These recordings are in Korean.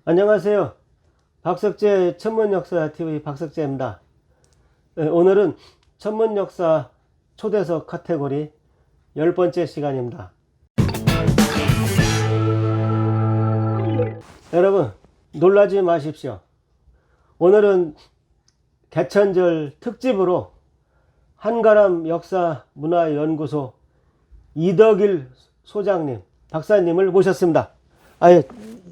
안녕하세요. 박석재 천문역사TV 박석재입니다. 오늘은 천문역사 초대석 카테고리 10번째 시간입니다. 여러분 놀라지 마십시오. 오늘은 개천절 특집으로 한가람 역사문화연구소 이덕일 소장님, 박사님을 모셨습니다.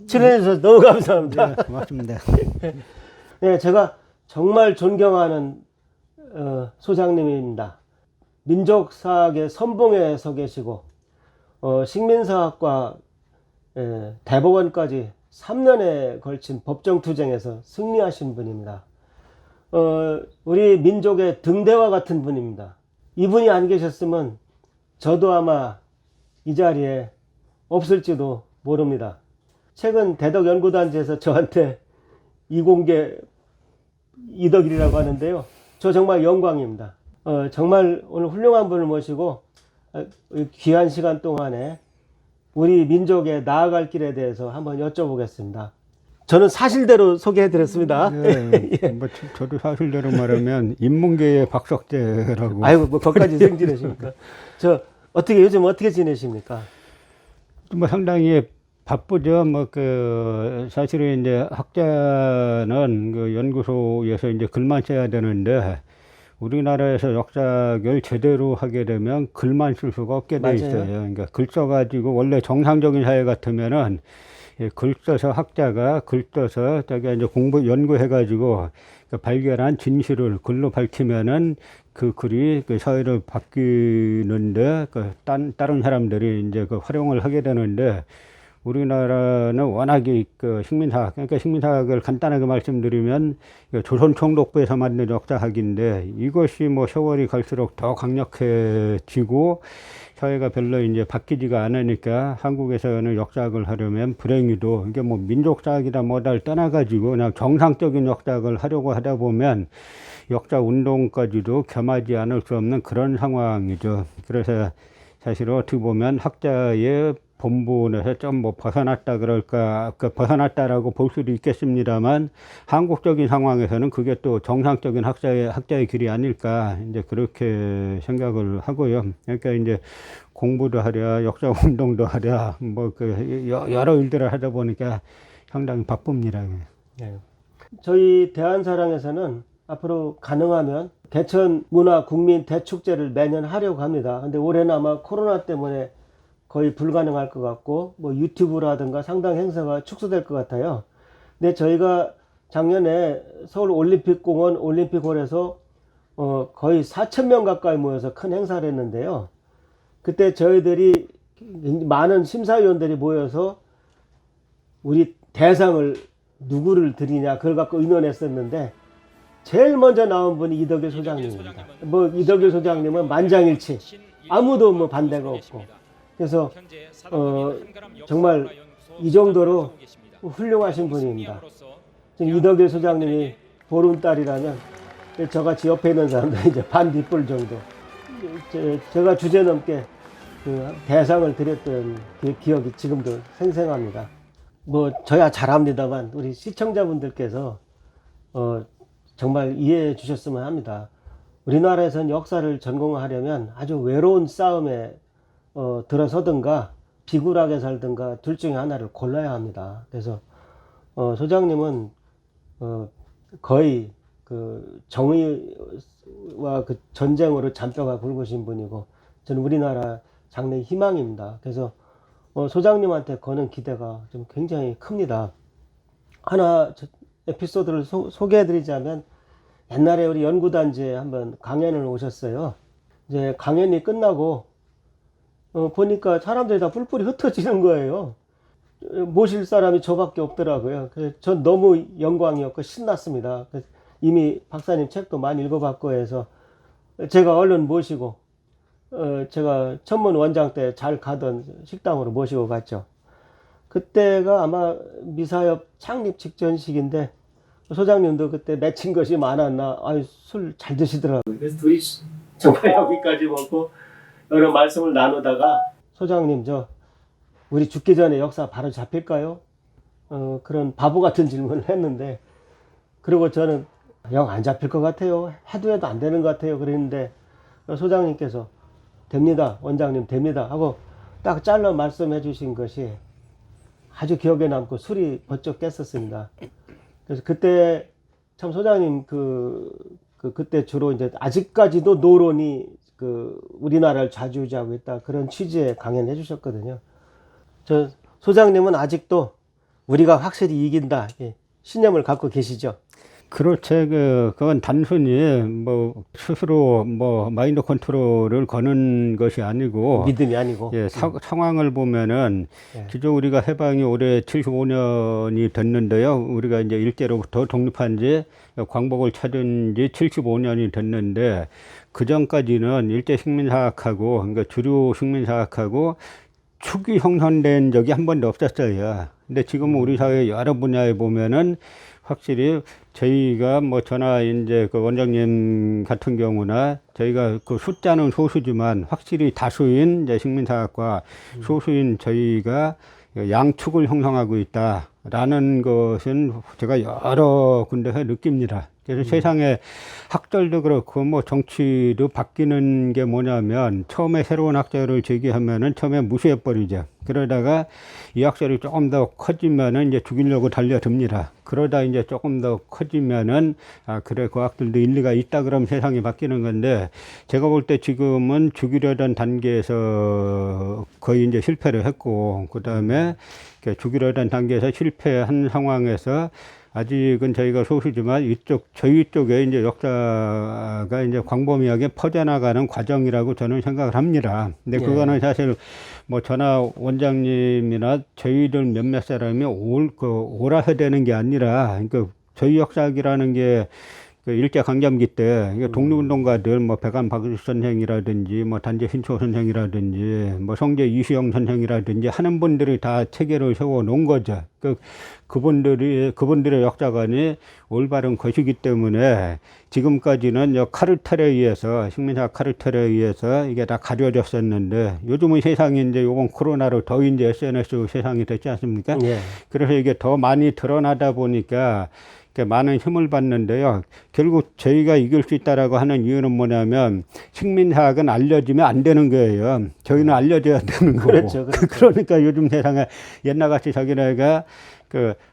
출연해주셔서 너무 감사합니다. 네, 고맙습니다. 네, 제가 정말 존경하는 소장님입니다. 민족사학의 선봉에 서 계시고 식민사학과 대법원까지 3년에 걸친 법정투쟁에서 승리하신 분입니다. 우리 민족의 등대와 같은 분입니다. 이분이 안 계셨으면 저도 아마 이 자리에 없을지도 모릅니다. 최근 대덕연구단지에서 저한테 이공계 이덕일이라고 하는데요. 저 정말 영광입니다. 정말 오늘 훌륭한 분을 모시고 귀한 시간 동안에 우리 민족의 나아갈 길에 대해서 한번 여쭤보겠습니다. 저는 사실대로 소개해드렸습니다. 네, 예. 뭐 저도 사실대로 말하면 인문계의 박석재라고. 아이고, 뭐 거기까지 승진하십니까? 요즘 어떻게 지내십니까? 뭐 상당히 바쁘죠. 사실은 이제 학자는 그 연구소에서 이제 글만 써야 되는데, 우리나라에서 역사를 제대로 하게 되면 글만 쓸 수가 없게 돼 있어요. 그러니까 글 써가지고, 원래 정상적인 사회 같으면은 글 써서 학자가 글 써서 이제 연구해가지고 발견한 진실을 글로 밝히면은 그 글이 그 사회를 바뀌는데 다른 사람들이 이제 그 활용을 하게 되는데, 우리나라는 워낙에 그 식민사학을 간단하게 말씀드리면 조선총독부에서 만든 역사학인데, 이것이 뭐 세월이 갈수록 더 강력해지고 사회가 별로 이제 바뀌지가 않으니까 한국에서는 역사학을 하려면 불행히도 이게 뭐 민족사학이다 뭐다를 떠나가지고 그냥 정상적인 역사학을 하려고 하다 보면 역사 운동까지도 겸하지 않을 수 없는 그런 상황이죠. 그래서 사실 어떻게 보면 학자의 본분에서 좀 뭐 벗어났다 그럴까, 벗어났다라고 볼 수도 있겠습니다만, 한국적인 상황에서는 그게 또 정상적인 학자의 길이 아닐까, 이제 그렇게 생각을 하고요. 그러니까 이제 공부도 하랴, 역사 운동도 하랴, 여러 일들을 하다 보니까 상당히 바쁩니다. 네. 저희 대한사랑에서는 앞으로 가능하면 개천 문화 국민 대축제를 매년 하려고 합니다. 근데 올해는 아마 코로나 때문에 거의 불가능할 것 같고, 뭐 유튜브라든가 상당 행사가 축소될 것 같아요. 근데 저희가 작년에 서울 올림픽공원 올림픽홀에서 거의 4,000명 가까이 모여서 큰 행사를 했는데요. 그때 저희들이 많은 심사위원들이 모여서 우리 대상을 누구를 드리냐 그걸 갖고 의논했었는데, 제일 먼저 나온 분이 이덕일 소장님입니다. 뭐 이덕일 소장님은 만장일치, 아무도 뭐 반대가 없고, 그래서 정말 이 정도로 훌륭하신 분입니다. 이덕일 소장님이 보름달이라면 저같이 옆에 있는 사람들 이제 반 뒷불 정도. 제가 주제넘게 그 대상을 드렸던 그 기억이 지금도 생생합니다. 뭐 저야 잘합니다만 우리 시청자분들께서 정말 이해해 주셨으면 합니다. 우리나라에서는 역사를 전공하려면 아주 외로운 싸움에 들어서든가 비굴하게 살든가 둘 중에 하나를 골라야 합니다. 그래서 소장님은 거의 그 정의와 그 전쟁으로 잔뼈가 굵으신 분이고, 저는 우리나라 장래의 희망입니다. 그래서 소장님한테 거는 기대가 좀 굉장히 큽니다. 하나 에피소드를 소개해 드리자면, 옛날에 우리 연구단지에 한번 강연을 오셨어요. 이제 강연이 끝나고 보니까 사람들이 다 뿔뿔이 흩어지는 거예요. 모실 사람이 저밖에 없더라고요. 그래서 전 너무 영광이었고 신났습니다. 이미 박사님 책도 많이 읽어봤고 해서 제가 얼른 모시고 제가 천문 원장 때 잘 가던 식당으로 모시고 갔죠. 그때가 아마 미사협 창립 직전식인데, 소장님도 그때 맺힌 것이 많았나, 술 잘 드시더라고요. 그래서 둘이 정말 여기까지 먹고 여러 말씀을 나누다가, 소장님 우리 죽기 전에 역사 바로 잡힐까요? 그런 바보 같은 질문을 했는데, 그리고 저는 영 안 잡힐 것 같아요. 해도 안 되는 것 같아요. 그랬는데 소장님께서 됩니다. 원장님 됩니다. 하고 딱 잘라 말씀해 주신 것이 아주 기억에 남고 술이 번쩍 깼었습니다. 그래서 그때 참 소장님 그때 주로 이제 아직까지도 노론이 우리나라를 좌지우지하고 있다. 그런 취지의 강연해 주셨거든요. 저 소장님은 아직도 우리가 확실히 이긴다. 예, 신념을 갖고 계시죠? 그렇지, 그건 단순히 뭐 스스로 뭐 마인드 컨트롤을 거는 것이 아니고, 믿음이 아니고. 예, 상황을 보면은 예. 기존 우리가 해방이 올해 75년이 됐는데요. 우리가 이제 일제로부터 독립한 지 광복을 찾은 지 75년이 됐는데, 그 전까지는 일제 식민사학하고, 그러니까 주류 식민사학하고 축이 형성된 적이 한 번도 없었어요. 근데 지금 우리 사회 여러 분야에 보면은 확실히 저희가 뭐 저나 이제 그 원장님 같은 경우나 저희가 그 숫자는 소수지만 확실히 다수인 이제 식민사학과 소수인 저희가 양축을 형성하고 있다라는 것은 제가 여러 군데서 느낍니다. 그래서 세상에 학설도 그렇고 뭐 정치도 바뀌는 게 뭐냐면 처음에 새로운 학설을 제기하면은 처음에 무시해 버리죠. 그러다가 이 학설이 조금 더 커지면은 이제 죽이려고 달려듭니다. 그러다 이제 조금 더 커지면은 아 그래 그 학설도 일리가 있다 그러면 세상이 바뀌는 건데 제가 볼 때 지금은 죽이려던 단계에서 거의 이제 실패를 했고 그다음에 죽이려던 단계에서 실패한 상황에서 아직은 저희가 소수지만 저희 쪽에 이제 역사가 이제 광범위하게 퍼져나가는 과정이라고 저는 생각을 합니다. 근데 그거는 사실 뭐 저나 원장님이나 저희들 몇몇 사람이 옳아서 되는 게 아니라, 그러니까 저희 역사학이라는 게 일제강점기 때 독립운동가들 뭐 백안 박수 선생이라든지 뭐 단재 신초 선생이라든지 뭐 성재 이수영 선생이라든지 하는 분들이 다 체계를 세워 놓은 거죠. 그분들의 역사관이 올바른 것이기 때문에 지금까지는 카르텔에 의해서 식민사 카르텔에 의해서 이게 다 가려졌었는데 요즘은 세상이 이제 요번 코로나로 더 이제 SNS 세상이 됐지 않습니까? 예. 그래서 이게 더 많이 드러나다 보니까 많은 힘을 받는데요. 결국 저희가 이길 수 있다라고 하는 이유는 뭐냐면 식민사학은 알려지면 안 되는 거예요. 저희는 알려져야 되는 거고. 그렇죠. 그러니까 요즘 세상에 옛날같이 자기네가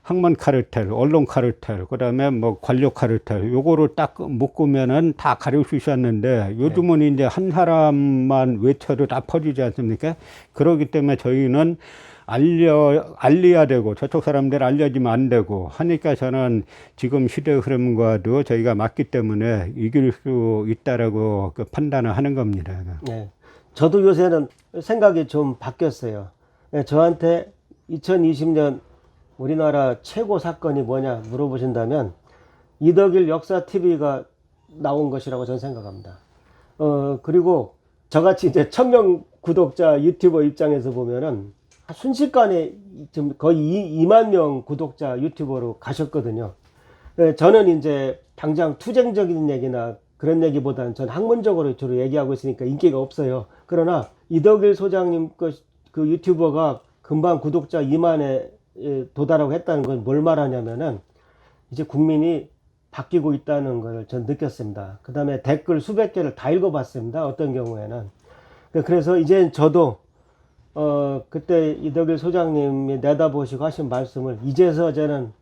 학문 카르텔, 언론 카르텔, 그다음에 뭐 관료 카르텔, 요거를 딱 묶으면은 다 가릴 수 있었는데 요즘은 이제 한 사람만 외쳐도 다 퍼지지 않습니까? 그렇기 때문에 저희는 알려야 되고 저쪽 사람들 알려지면 안 되고 하니까 저는 지금 시대 흐름과도 저희가 맞기 때문에 이길 수 있다라고 판단을 하는 겁니다. 네. 저도 요새는 생각이 좀 바뀌었어요. 네, 저한테 2020년 우리나라 최고 사건이 뭐냐 물어보신다면 이덕일 역사 TV가 나온 것이라고 저는 생각합니다. 그리고 저같이 이제 1000명 구독자 유튜버 입장에서 보면은 순식간에 좀 거의 2만 명 구독자 유튜버로 가셨거든요. 저는 이제 당장 투쟁적인 얘기나 그런 얘기보다는 전 학문적으로 주로 얘기하고 있으니까 인기가 없어요. 그러나 이덕일 소장님 그 유튜버가 금방 구독자 2만에 도달하고 했다는 건 뭘 말하냐면은 이제 국민이 바뀌고 있다는 걸 전 느꼈습니다. 그 다음에 댓글 수백 개를 다 읽어봤습니다. 어떤 경우에는. 그래서 이제 저도 그때 이덕일 소장님이 내다보시고 하신 말씀을 이제서 저는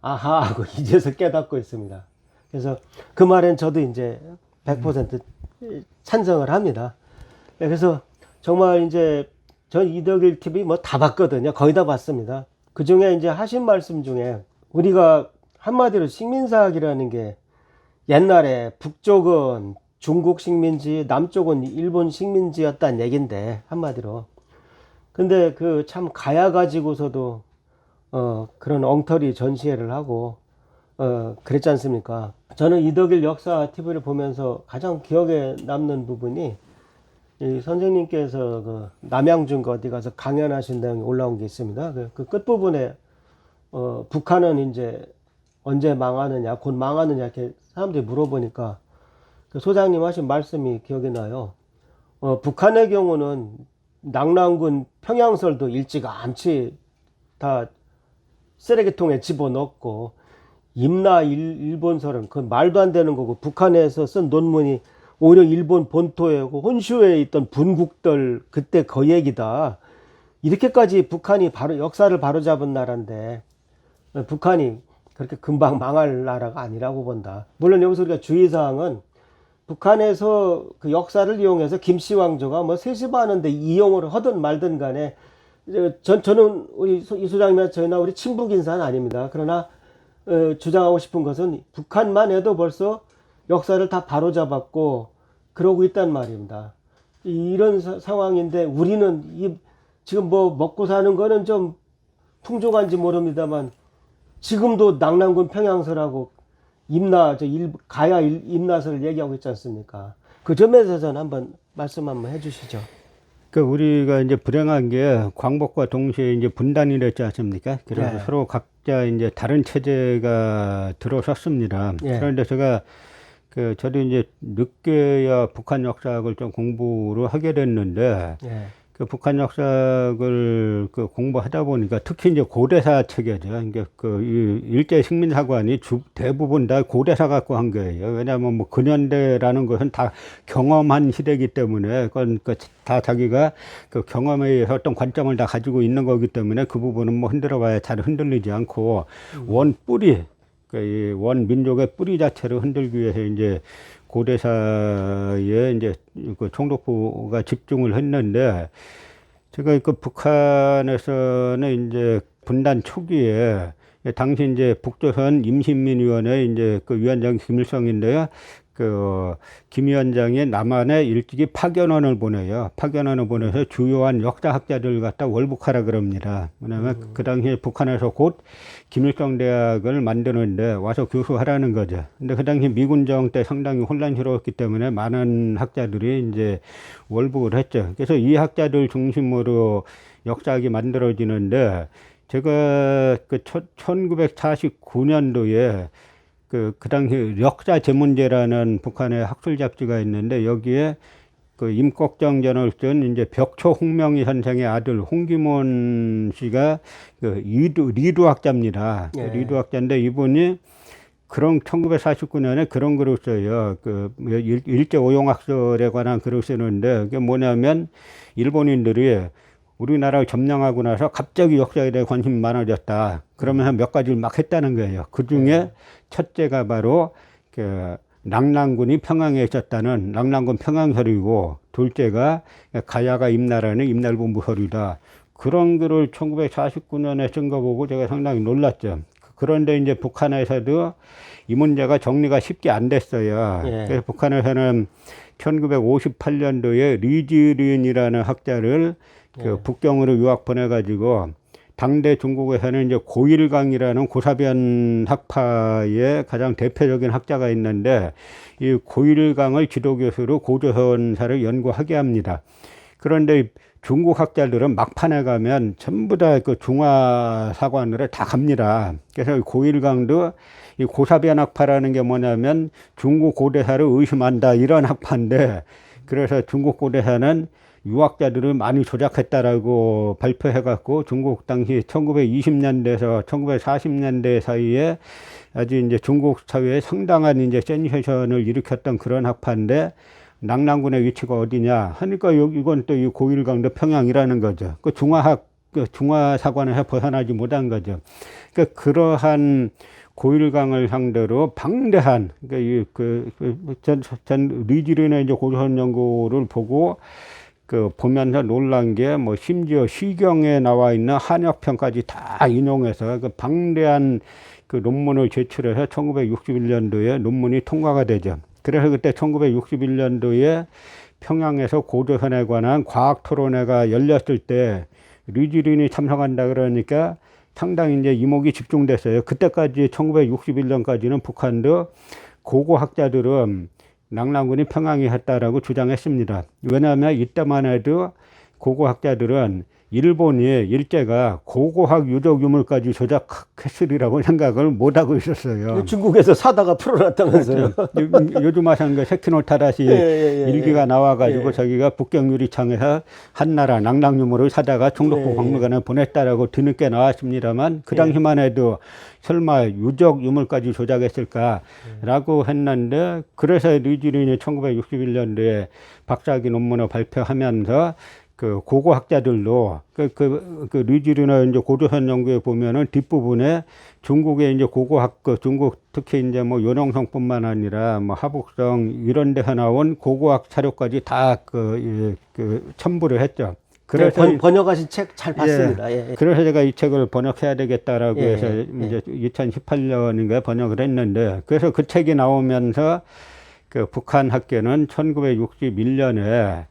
아하 하고 이제서 깨닫고 있습니다. 그래서 그 말엔 저도 이제 100% 찬성을 합니다. 그래서 정말 이제 전 이덕일 TV 뭐 다 봤거든요. 거의 다 봤습니다. 그 중에 이제 하신 말씀 중에 우리가 한마디로 식민사학이라는 게 옛날에 북쪽은 중국 식민지, 남쪽은 일본 식민지였다는 얘긴데 한마디로. 근데 그 참 가야 가지고서도 그런 엉터리 전시회를 하고 그랬지 않습니까? 저는 이덕일 역사 TV를 보면서 가장 기억에 남는 부분이 이 선생님께서 그 남양주 어디 가서 강연하신 내용이 올라온 게 있습니다. 그 끝부분에 북한은 이제 언제 망하느냐, 곧 망하느냐 이렇게 사람들이 물어보니까 그 소장님 하신 말씀이 기억이 나요. 북한의 경우는 낙랑군 평양설도 일찌감치 다 쓰레기통에 집어넣고 임나 일본설은 그 말도 안 되는 거고 북한에서 쓴 논문이 오히려 일본 본토에 혼슈에 있던 분국들 그때 그 얘기다. 이렇게까지 북한이 바로 역사를 바로잡은 나라인데 북한이 그렇게 금방 망할 나라가 아니라고 본다. 물론 여기서 우리가 주의사항은 북한에서 그 역사를 이용해서 김씨 왕조가 뭐 세습하는데 이용을 하든 말든 간에 저는 우리 이 소장님이나 저희나 우리 친북 인사는 아닙니다. 그러나 주장하고 싶은 것은 북한만 해도 벌써 역사를 다 바로잡았고 그러고 있단 말입니다. 이런 상황인데 우리는 지금 뭐 먹고 사는 거는 좀 풍족한지 모릅니다만 지금도 낙랑군 평양설하고 가야 임나설을 얘기하고 있지 않습니까? 그 점에 대해서는 한번 말씀 한번 해주시죠. 그 우리가 이제 불행한 게 광복과 동시에 이제 분단이 됐지 않습니까? 그래서 네. 서로 각자 이제 다른 체제가 들어섰습니다. 네. 그런데 저도 이제 늦게야 북한 역사학을 좀 공부를 하게 됐는데, 네. 그 북한 역사학을 공부하다 보니까 특히 이제 고대사 체계죠. 그러니까 이 일제 식민사관이 대부분 다 고대사 갖고 한 거예요. 왜냐하면 뭐 근현대라는 것은 다 경험한 시대이기 때문에 그건 다 자기가 그 경험에 의해서 어떤 관점을 다 가지고 있는 거기 때문에 그 부분은 뭐 흔들어봐야 잘 흔들리지 않고 원 뿌리, 이 원 민족의 뿌리 자체를 흔들기 위해서 이제 고대사에 이제 그 총독부가 집중을 했는데, 제가 그 북한에서는 이제 분단 초기에 당시 이제 북조선 임신민위원회 이제 그 위원장 김일성인데요. 김 위원장이 남한에 일찍이 파견원을 보내요. 파견원을 보내서 주요한 역사학자들 갖다 월북하라 그럽니다. 왜냐하면 그 당시에 북한에서 곧 김일성 대학을 만드는데 와서 교수하라는 거죠. 근데 그 당시 미군정 때 상당히 혼란스러웠기 때문에 많은 학자들이 이제 월북을 했죠. 그래서 이 학자들 중심으로 역사학이 만들어지는데, 제가 1949년도에 그 당시 역사 제문제라는 북한의 학술 잡지가 있는데, 여기에 그 임꺽정 전을 이제 벽초 홍명희 선생의 아들 홍기문 씨가 리두 학자입니다. 네. 리두 학자인데 이분이 1949년에 그런 글을 써요. 일제 오용학설에 관한 글을 쓰는데, 그게 뭐냐면 일본인들이 우리나라를 점령하고 나서 갑자기 역사에 대해 관심이 많아졌다. 그러면서 몇 가지를 막 했다는 거예요. 그 중에 첫째가 바로 낙랑군이 평양에 있었다는 낙랑군 평양설이고, 둘째가 가야가 임나라는 임날본부설이다. 그런 글을 1949년에 쓴 거 보고 제가 상당히 놀랐죠. 그런데 이제 북한에서도 이 문제가 정리가 쉽게 안 됐어요. 예. 그래서 북한에서는 1958년도에 리지린이라는 학자를 북경으로 유학 보내가지고, 당대 중국에서는 이제 고일강이라는 고사변 학파의 가장 대표적인 학자가 있는데, 이 고일강을 지도교수로 고조선사를 연구하게 합니다. 그런데 중국 학자들은 막판에 가면 전부 다 그 중화사관으로 다 갑니다. 그래서 고일강도 이 고사변 학파라는 게 뭐냐면 중국 고대사를 의심한다, 이런 학파인데, 그래서 중국 고대사는 유학자들을 많이 조작했다라고 발표해갖고 중국 당시 1920년대에서 1940년대 사이에 아주 이제 중국 사회에 상당한 이제 센세이션을 일으켰던 그런 학파인데, 낙랑군의 위치가 어디냐 하니까 이건 또 이 고일강도 평양이라는 거죠. 그 중화사관에서 벗어나지 못한 거죠. 그러니까 그러한 고일강을 상대로 방대한, 전 리지린의 이제 고조선 연구를 보고 보면서 놀란 게, 뭐 심지어 시경에 나와 있는 한역편까지 다 인용해서 그 방대한 그 논문을 제출해서 1961년도에 논문이 통과가 되죠. 그래서 그때 1961년도에 평양에서 고조선에 관한 과학 토론회가 열렸을 때 리지린이 참석한다 그러니까 상당히 이제 이목이 집중됐어요. 그때까지 1961년까지는 북한도 고고 학자들은 낙랑군이 평양에 했다라고 주장했습니다. 왜냐하면 이때만 해도 고고 학자들은 일본이 일제가 고고학 유적 유물까지 조작했으리라고 생각을 못하고 있었어요. 중국에서 사다가 풀어놨다면서요. 요즘 하신 그 세키노 타다시 일기가 나와가지고 자기가 북경 유리창에서 한나라 낭낭유물을 사다가 총독부 박물관에 보냈다라고 뒤늦게 나왔습니다만 그 당시만 해도 설마 유적 유물까지 조작했을까라고 했는데 그래서 류지린이 1961년도에 박사학위 논문을 발표하면서 그 고고학자들도 그 류지린의 이제 고조선 연구에 보면은 뒷부분에 중국의 이제 고고학 중국 특히 이제 뭐 요령성뿐만 아니라 뭐 하북성 이런 데서 나온 고고학 자료까지 다 그 첨부를 했죠. 그래서 번역하신 책 잘 봤습니다. 그래서 제가 이 책을 번역해야 되겠다라고 해서 이제 2018년인가 번역을 했는데 그래서 그 책이 나오면서 그 북한 학계는 1961년에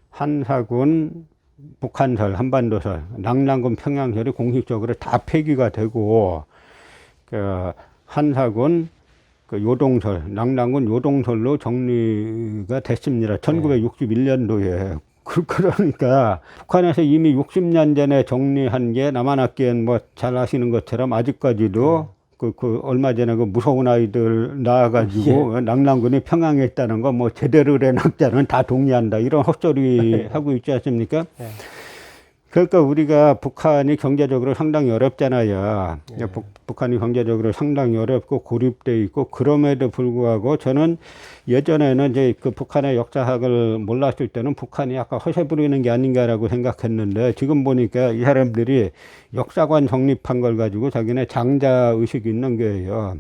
한사군 북한설, 한반도설, 낭랑군 평양설이 공식적으로 다 폐기가 되고 그 한사군 그 요동설, 낭랑군 요동설로 정리가 됐습니다. 1961년도에. 그러니까 북한에서 이미 60년 전에 정리한 게 남한학계는 뭐 잘 아시는 것처럼 아직까지도 그 얼마 전에 그 무서운 아이들 나와가지고 낭랑군이 평양에 있다는 거 뭐 제대로 된 학자는 다 동의한다 이런 헛소리 하고 있지 않습니까? 그러니까 우리가 북한이 경제적으로 상당히 어렵잖아요. 북한이 경제적으로 상당히 어렵고 고립돼 있고 그럼에도 불구하고 저는 예전에는 이제 그 북한의 역사학을 몰랐을 때는 북한이 약간 허세 부리는 게 아닌가라고 생각했는데 지금 보니까 이 사람들이 역사관 정립한 걸 가지고 자기네 장자 의식이 있는 거예요.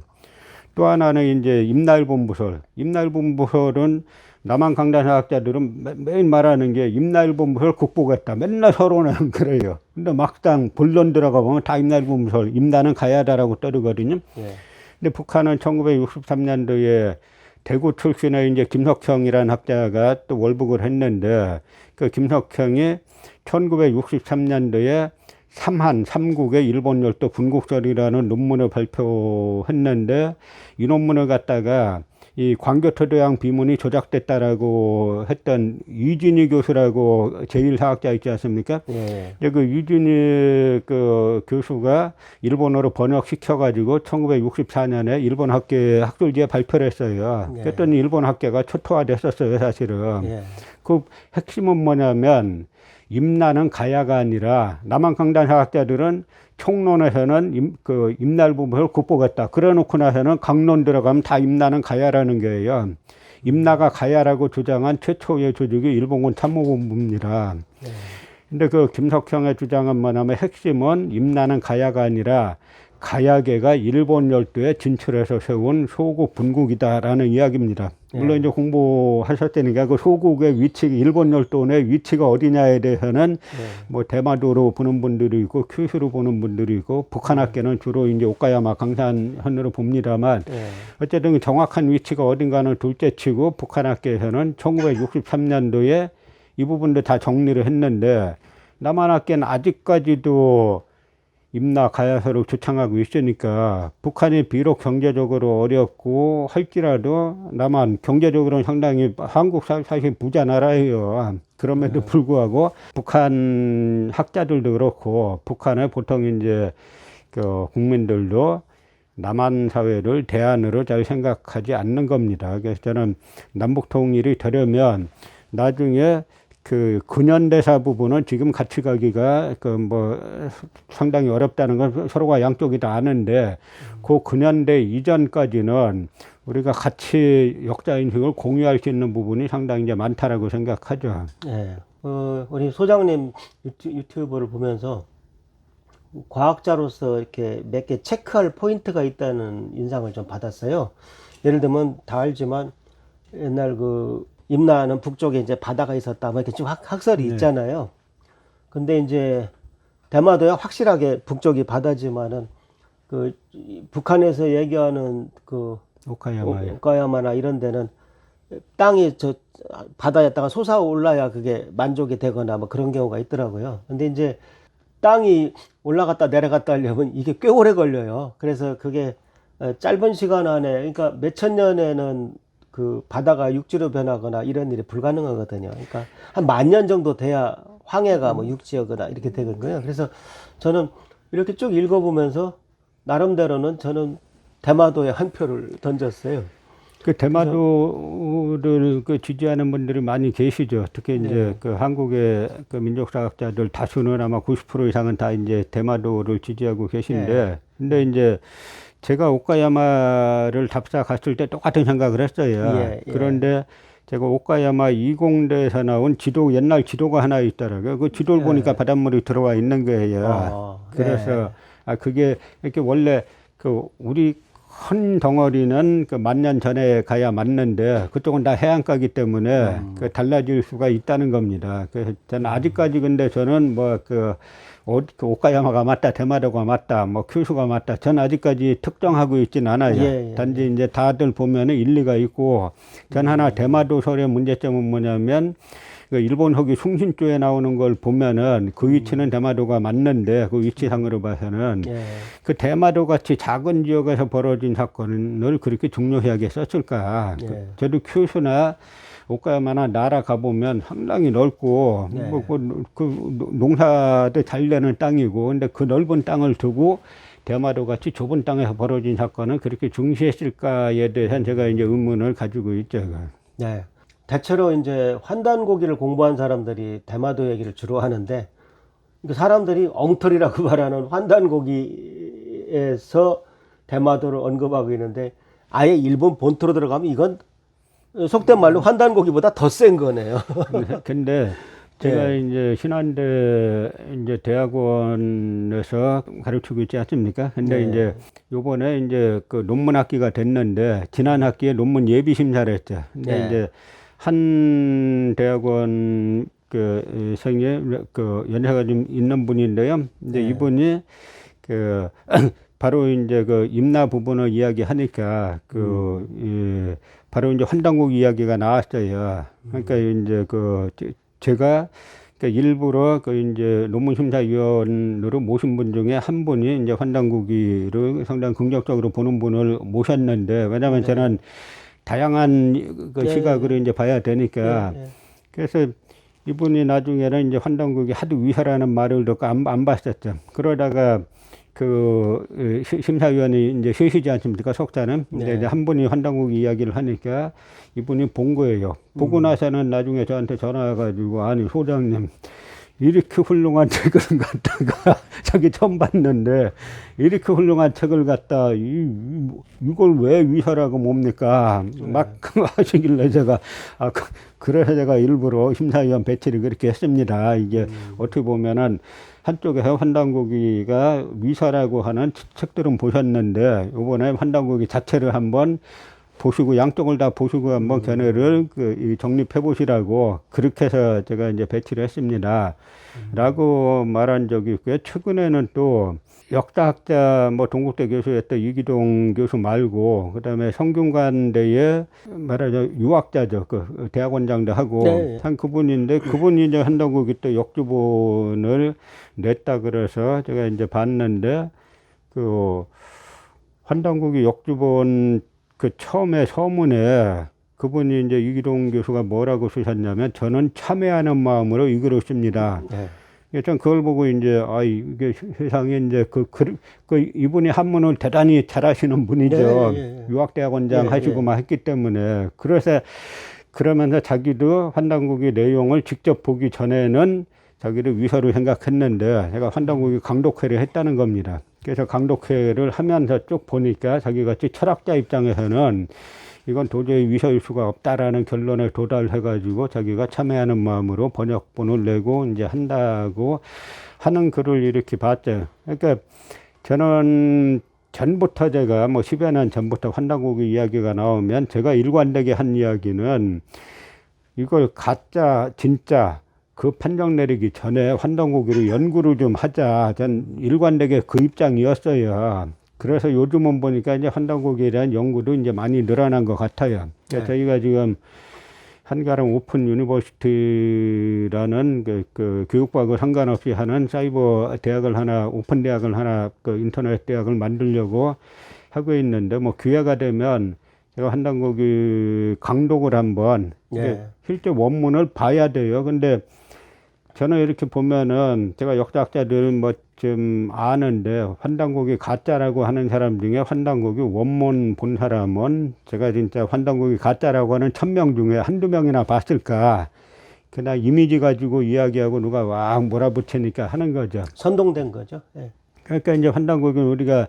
또 하나는 이제 임나일본부설. 임나일본부설은 남한 강단사학자들은 매일 말하는 게 임나일본부설 극복했다. 맨날 서론은 그래요. 근데 막상 본론 들어가 보면 다 임나일본부설, 임나는 가야다라고 떠르거든요. 근데 북한은 1963년도에 대구 출신의 이제 김석형이라는 학자가 또 월북을 했는데 그 김석형이 1963년도에 삼국의 일본 열도 분국설이라는 논문을 발표했는데 이 논문을 갖다가 이 광교토대왕 비문이 조작됐다라고 했던 유진희 교수라고 제1사학자 있지 않습니까? 그 유진희 그 교수가 일본어로 번역시켜가지고 1964년에 일본 학계 학술지에 발표를 했어요. 그랬더니 일본 학계가 초토화됐었어요, 사실은. 그 핵심은 뭐냐면 임나는 가야가 아니라 남한 강단사학자들은 총론에서는 그 임나일본부를 극복했다. 그래놓고 나서는 강론 들어가면 다 임나는 가야라는 거예요. 임나가 가야라고 주장한 최초의 조직이 일본군 참모본부입니다. 근데 그 김석형의 주장은 뭐냐면 핵심은 임나는 가야가 아니라 가야계가 일본 열도에 진출해서 세운 소국 분국이다라는 이야기입니다. 물론 이제 공부하셨다니까 그 소국의 위치, 일본 열도 내 위치가 어디냐에 대해서는 뭐 대마도로 보는 분들이 있고 큐슈로 보는 분들이 있고 북한학계는 주로 이제 오카야마 강산현으로 봅니다만 어쨌든 정확한 위치가 어딘가는 둘째치고 북한학계에서는 1963년도에 이 부분도 다 정리를 했는데 남한학계는 아직까지도 임나 가야서를 주창하고 있으니까 북한이 비록 경제적으로 어렵고 할지라도 남한 경제적으로는 상당히 한국 사실 부자 나라예요. 그럼에도 불구하고 북한 학자들도 그렇고 북한의 보통 이제 그 국민들도 남한 사회를 대안으로 잘 생각하지 않는 겁니다. 그래서 저는 남북 통일이 되려면 나중에 그 근현대사 부분은 지금 같이 가기가 그 뭐 상당히 어렵다는 건 서로가 양쪽이 다 아는데 그 근현대 이전까지는 우리가 같이 역사 인식을 공유할 수 있는 부분이 상당히 이제 많다라고 생각하죠. 우리 소장님 유튜브를 보면서 과학자로서 이렇게 몇 개 체크할 포인트가 있다는 인상을 좀 받았어요. 예를 들면 다 알지만 옛날 그 임나는 북쪽에 이제 바다가 있었다. 뭐 이렇게 쭉 학설이 있잖아요. 근데 이제 대마도야 확실하게 북쪽이 바다지만은 그 북한에서 얘기하는 그 오카야마나 이런 데는 땅이 저 바다에다가 솟아올라야 그게 만족이 되거나 뭐 그런 경우가 있더라고요. 근데 이제 땅이 올라갔다 내려갔다 하려면 이게 꽤 오래 걸려요. 그래서 그게 짧은 시간 안에 그러니까 몇천 년에는 그 바다가 육지로 변하거나 이런 일이 불가능하거든요. 그러니까 한 10,000년 정도 돼야 황해가 뭐 육지어거나 이렇게 되는 거예요. 그래서 저는 이렇게 쭉 읽어보면서 나름대로는 저는 대마도에 한 표를 던졌어요. 그 대마도를 그 지지하는 분들이 많이 계시죠. 특히 이제 그 한국의 그 민족사학자들 다수는 아마 90% 이상은 다 이제 대마도를 지지하고 계신데, 근데 이제 제가 오카야마를 답사 갔을 때 똑같은 생각을 했어요. 그런데 제가 오카야마 20대에서 나온 지도, 옛날 지도가 하나 있더라고요. 그 지도를 보니까 바닷물이 들어와 있는 거예요. 그래서, 그게 이렇게 원래 그 우리 큰 덩어리는 그 만년 전에 가야 맞는데 그쪽은 다 해안가기 때문에 그 달라질 수가 있다는 겁니다. 그래서 저는 아직까지 근데 저는 뭐 그 오카야마가 맞다, 대마도가 맞다, 뭐 큐슈가 맞다. 전 아직까지 특정하고 있진 않아요. 단지 이제 다들 보면은 일리가 있고, 전 하나 대마도 설의 문제점은 뭐냐면 그 일본 호기 숭신조에 나오는 걸 보면은 그 위치는 대마도가 맞는데 그 위치상으로 봐서는 그 대마도 같이 작은 지역에서 벌어진 사건을 그렇게 중요하게 썼을까? 저도 큐슈나 오카야마나 나라 가보면 상당히 넓고 그 농사도 잘 되는 땅이고, 근데 그 넓은 땅을 두고 대마도 같이 좁은 땅에서 벌어진 사건은 그렇게 중시했을까에 대해서는 제가 이제 의문을 가지고 있죠. 네. 대체로 이제 환단고기를 공부한 사람들이 대마도 얘기를 주로 하는데, 사람들이 엉터리라고 말하는 환단고기에서 대마도를 언급하고 있는데, 아예 일본 본토로 들어가면 이건 속된 말로 환단고기보다 더 센 거네요. 근데 제가 이제 신한대 이제 대학원에서 가르치고 있지 않습니까? 근데 이제 요번에 이제 그 논문 학기가 됐는데, 지난 학기에 논문 예비 심사를 했죠. 근데 이제 한 대학원 그 생에 그 연세가 좀 있는 분인데요. 이제 이분이 그 바로 이제 그 임나 부분을 이야기하니까 바로 이제 환단국 이야기가 나왔어요. 그러니까 이제 그 제가 그러니까 일부러 그 이제 논문 심사위원으로 모신 분 중에 한 분이 이제 환단국이를 상당히 긍정적으로 보는 분을 모셨는데, 왜냐하면 저는 다양한 그 시각으로 이제 봐야 되니까. 그래서 이분이 나중에는 이제 환단국이 하도 위하라는 말을 듣고 안 봤었죠. 그러다가 그 심사위원이 이제 쉬시지 않습니까, 속자는. 근데 이제 한 분이 환단국 이야기를 하니까 이분이 본 거예요. 보고 나서는 나중에 저한테 전화와가지고, 아니 소장님, 이렇게 훌륭한 책을 갖다가 자기 처음 봤는데 이렇게 훌륭한 책을 갖다 이걸 왜 위하라고 뭡니까? 막 하시길래 제가 그래서 제가 일부러 심사위원 배치를 그렇게 했습니다. 이게 어떻게 보면은 한쪽에서 환단고기가 위사라고 하는 책들은 보셨는데, 이번에 환단고기 자체를 한번 보시고 양쪽을 다 보시고 한번 견해를 정립해 보시라고 그렇게 해서 제가 이제 배치를 했습니다. 라고 말한 적이 있고요. 최근에는 또 역사학자 뭐 동국대 교수였던 이기동 교수 말고, 그다음에 성균관대에 말하자면 유학자죠. 그 대학원장도 하고 한 그분인데, 그분이 이제 한다고 또 역주본을 냈다 그래서 제가 이제 봤는데, 그 환단국이 역주본 그 처음에 서문에 그분이 이제 이기동 교수가 뭐라고 쓰셨냐면, 저는 참회하는 마음으로 이 글을 씁니다. 전 그걸 보고 이제 이게 세상에 이제 이분이 한문을 대단히 잘하시는 분이죠. 유학대학원장 하시고 막 했기 때문에. 그래서 그러면서 자기도 환단국의 내용을 직접 보기 전에는 자기를 위서로 생각했는데, 제가 환단국이 강독회를 했다는 겁니다. 그래서 강독회를 하면서 쭉 보니까 자기같이 철학자 입장에서는 이건 도저히 위서일 수가 없다라는 결론에 도달해가지고 자기가 참여하는 마음으로 번역본을 내고 이제 한다고 하는 글을 이렇게 봤죠. 그러니까 저는 전부터 제가 뭐 10여 년 전부터 환단국의 이야기가 나오면 제가 일관되게 한 이야기는, 이걸 가짜 진짜 그 판정 내리기 전에 환단고기를 연구를 좀 하자. 전 일관되게 그 입장이었어요. 그래서 요즘은 보니까 이제 환단고기에 대한 연구도 이제 많이 늘어난 것 같아요. 저희가 지금 한가람 오픈 유니버시티라는 그 교육과하고 상관없이 하는 사이버 대학을 하나, 오픈 대학을 하나, 그 인터넷 대학을 만들려고 하고 있는데, 뭐 기회가 되면 제가 환단고기 강독을 한번 실제 원문을 봐야 돼요. 근데 저는 이렇게 보면은 제가 역사학자들 뭐 좀 아는데 환단곡이 가짜라고 하는 사람 중에 환단곡이 원문 본 사람은 제가 진짜 환단곡이 가짜라고 하는 1000명 중에 한두 명이나 봤을까. 그냥 이미지 가지고 이야기하고 누가 와 몰아붙이니까 하는 거죠. 선동된 거죠. 예. 그러니까 이제 환단곡은 우리가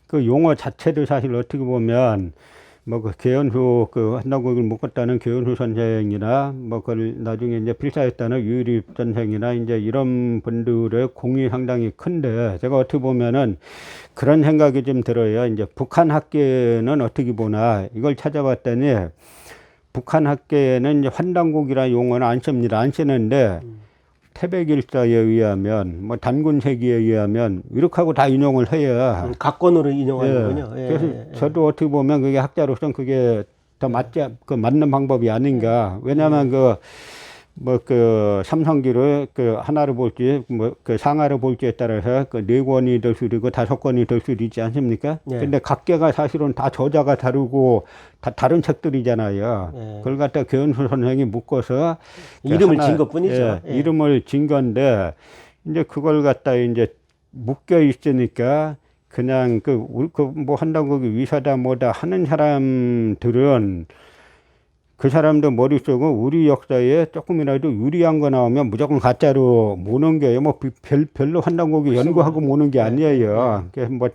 그 용어 자체도 사실 어떻게 보면 뭐 그 계연후 그 환단곡을 묶었다는 계연후 선생이나 뭐 그걸 나중에 이제 필사했다는 유일입 선생이나 이제 이런 분들의 공이 상당히 큰데 제가 어떻게 보면은 그런 생각이 좀 들어요. 이제 북한 학계는 어떻게 보나 이걸 찾아봤더니 북한 학계에는 이제 환단곡이라는 용어는 안 씁니다. 안 쓰는데 태백일사에 의하면 뭐 단군세기에 의하면 이렇게 하고 다 인용을 해요. 각권으로 인용하는군요. 예. 그래서 저도 어떻게 보면 그게 학자로서는 그게 더 맞는 방법이 아닌가. 왜냐하면 그 삼성기를 그 하나를 볼지 뭐 그 상하를 볼지에 따라서 그 4권이 될 수도 있고 5권이 될 수도 있지 않습니까? 예. 근데 각계가 사실은 다 저자가 다르고 다 다른 책들이잖아요. 예. 그걸 갖다 계연수 선생이 묶어서 이름을 진 것뿐이죠. 예, 예. 이름을 진 건데 이제 그걸 갖다 이제 묶여 있으니까 그냥 뭐 한다고 위사다 뭐다 하는 사람들은 그 사람들 머릿속은 우리 역사에 조금이라도 유리한 거 나오면 무조건 가짜로 모는 게요. 뭐 별로 환단곡이 연구하고 모는 게 아니에요. 그래서 뭐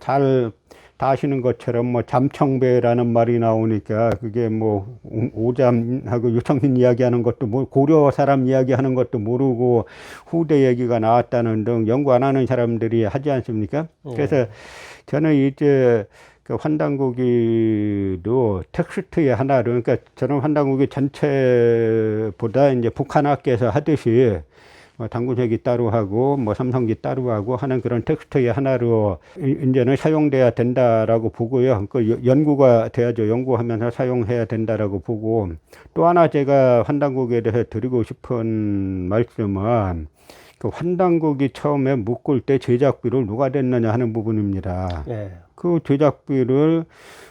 다 아시는 것처럼 뭐 잠청배라는 말이 나오니까 그게 뭐 오잠하고 유청신 이야기하는 것도 뭐 고려 사람 이야기하는 것도 모르고 후대 얘기가 나왔다는 등 연구 안 하는 사람들이 하지 않습니까? 그래서 저는 이제 그 환단고기도 텍스트의 하나로, 그러니까 저는 환단고기 전체보다 이제 북한 학계에서 하듯이 뭐 단군세기 따로 하고 뭐 삼성기 따로 하고 하는 그런 텍스트의 하나로 이제는 사용돼야 된다라고 보고요. 그 연구가 돼야죠. 연구하면서 사용해야 된다라고 보고 또 하나 제가 환단고기에 대해서 드리고 싶은 말씀은 그 환단고기 처음에 묶을 때 제작비를 누가 냈느냐 하는 부분입니다. 예. 그 제작비를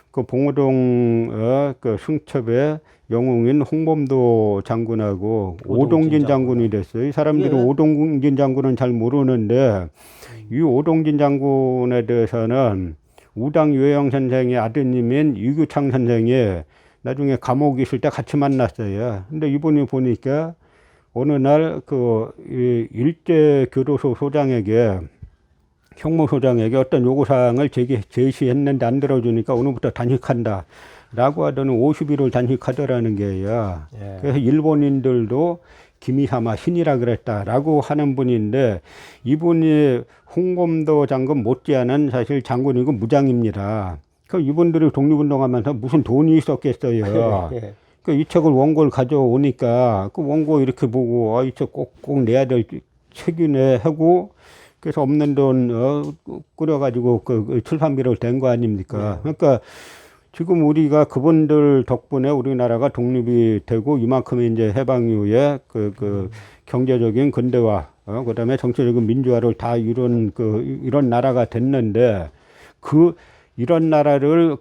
그 봉오동 그 승첩의 영웅인 홍범도 장군하고 오동진 장군이 됐어요. 이 사람들이 예. 오동진 장군은 잘 모르는데 이 오동진 장군에 대해서는 우당 유해영 선생의 아드님인 이규창 선생이 나중에 감옥에 있을 때 같이 만났어요. 근데 이분이 보니까 어느 날 그 일제교도소 소장에게 형무소장에게 어떤 요구사항을 제시했는데 안 들어주니까 오늘부터 단식한다 라고 하더니 50일을 단식하더라는 게요. 예. 그래서 일본인들도 기미사마 신이라 그랬다라고 하는 분인데 이분이 홍범도 장군 못지않은 사실 장군이고 무장입니다. 그 이분들이 독립운동하면서 무슨 돈이 있었겠어요. 예. 그 이 책을 원고를 가져오니까 그 원고 이렇게 보고 이 책 꼭 내야 될 책이네 하고 그래서 없는 돈 꾸려가지고 그 출판비를 댄 거 아닙니까? 그러니까 지금 우리가 그분들 덕분에 우리나라가 독립이 되고 이만큼 이제 해방 이후에 그 경제적인 근대화, 그다음에 정치적인 민주화를 다 이룬 이런 나라가 됐는데 이런 나라를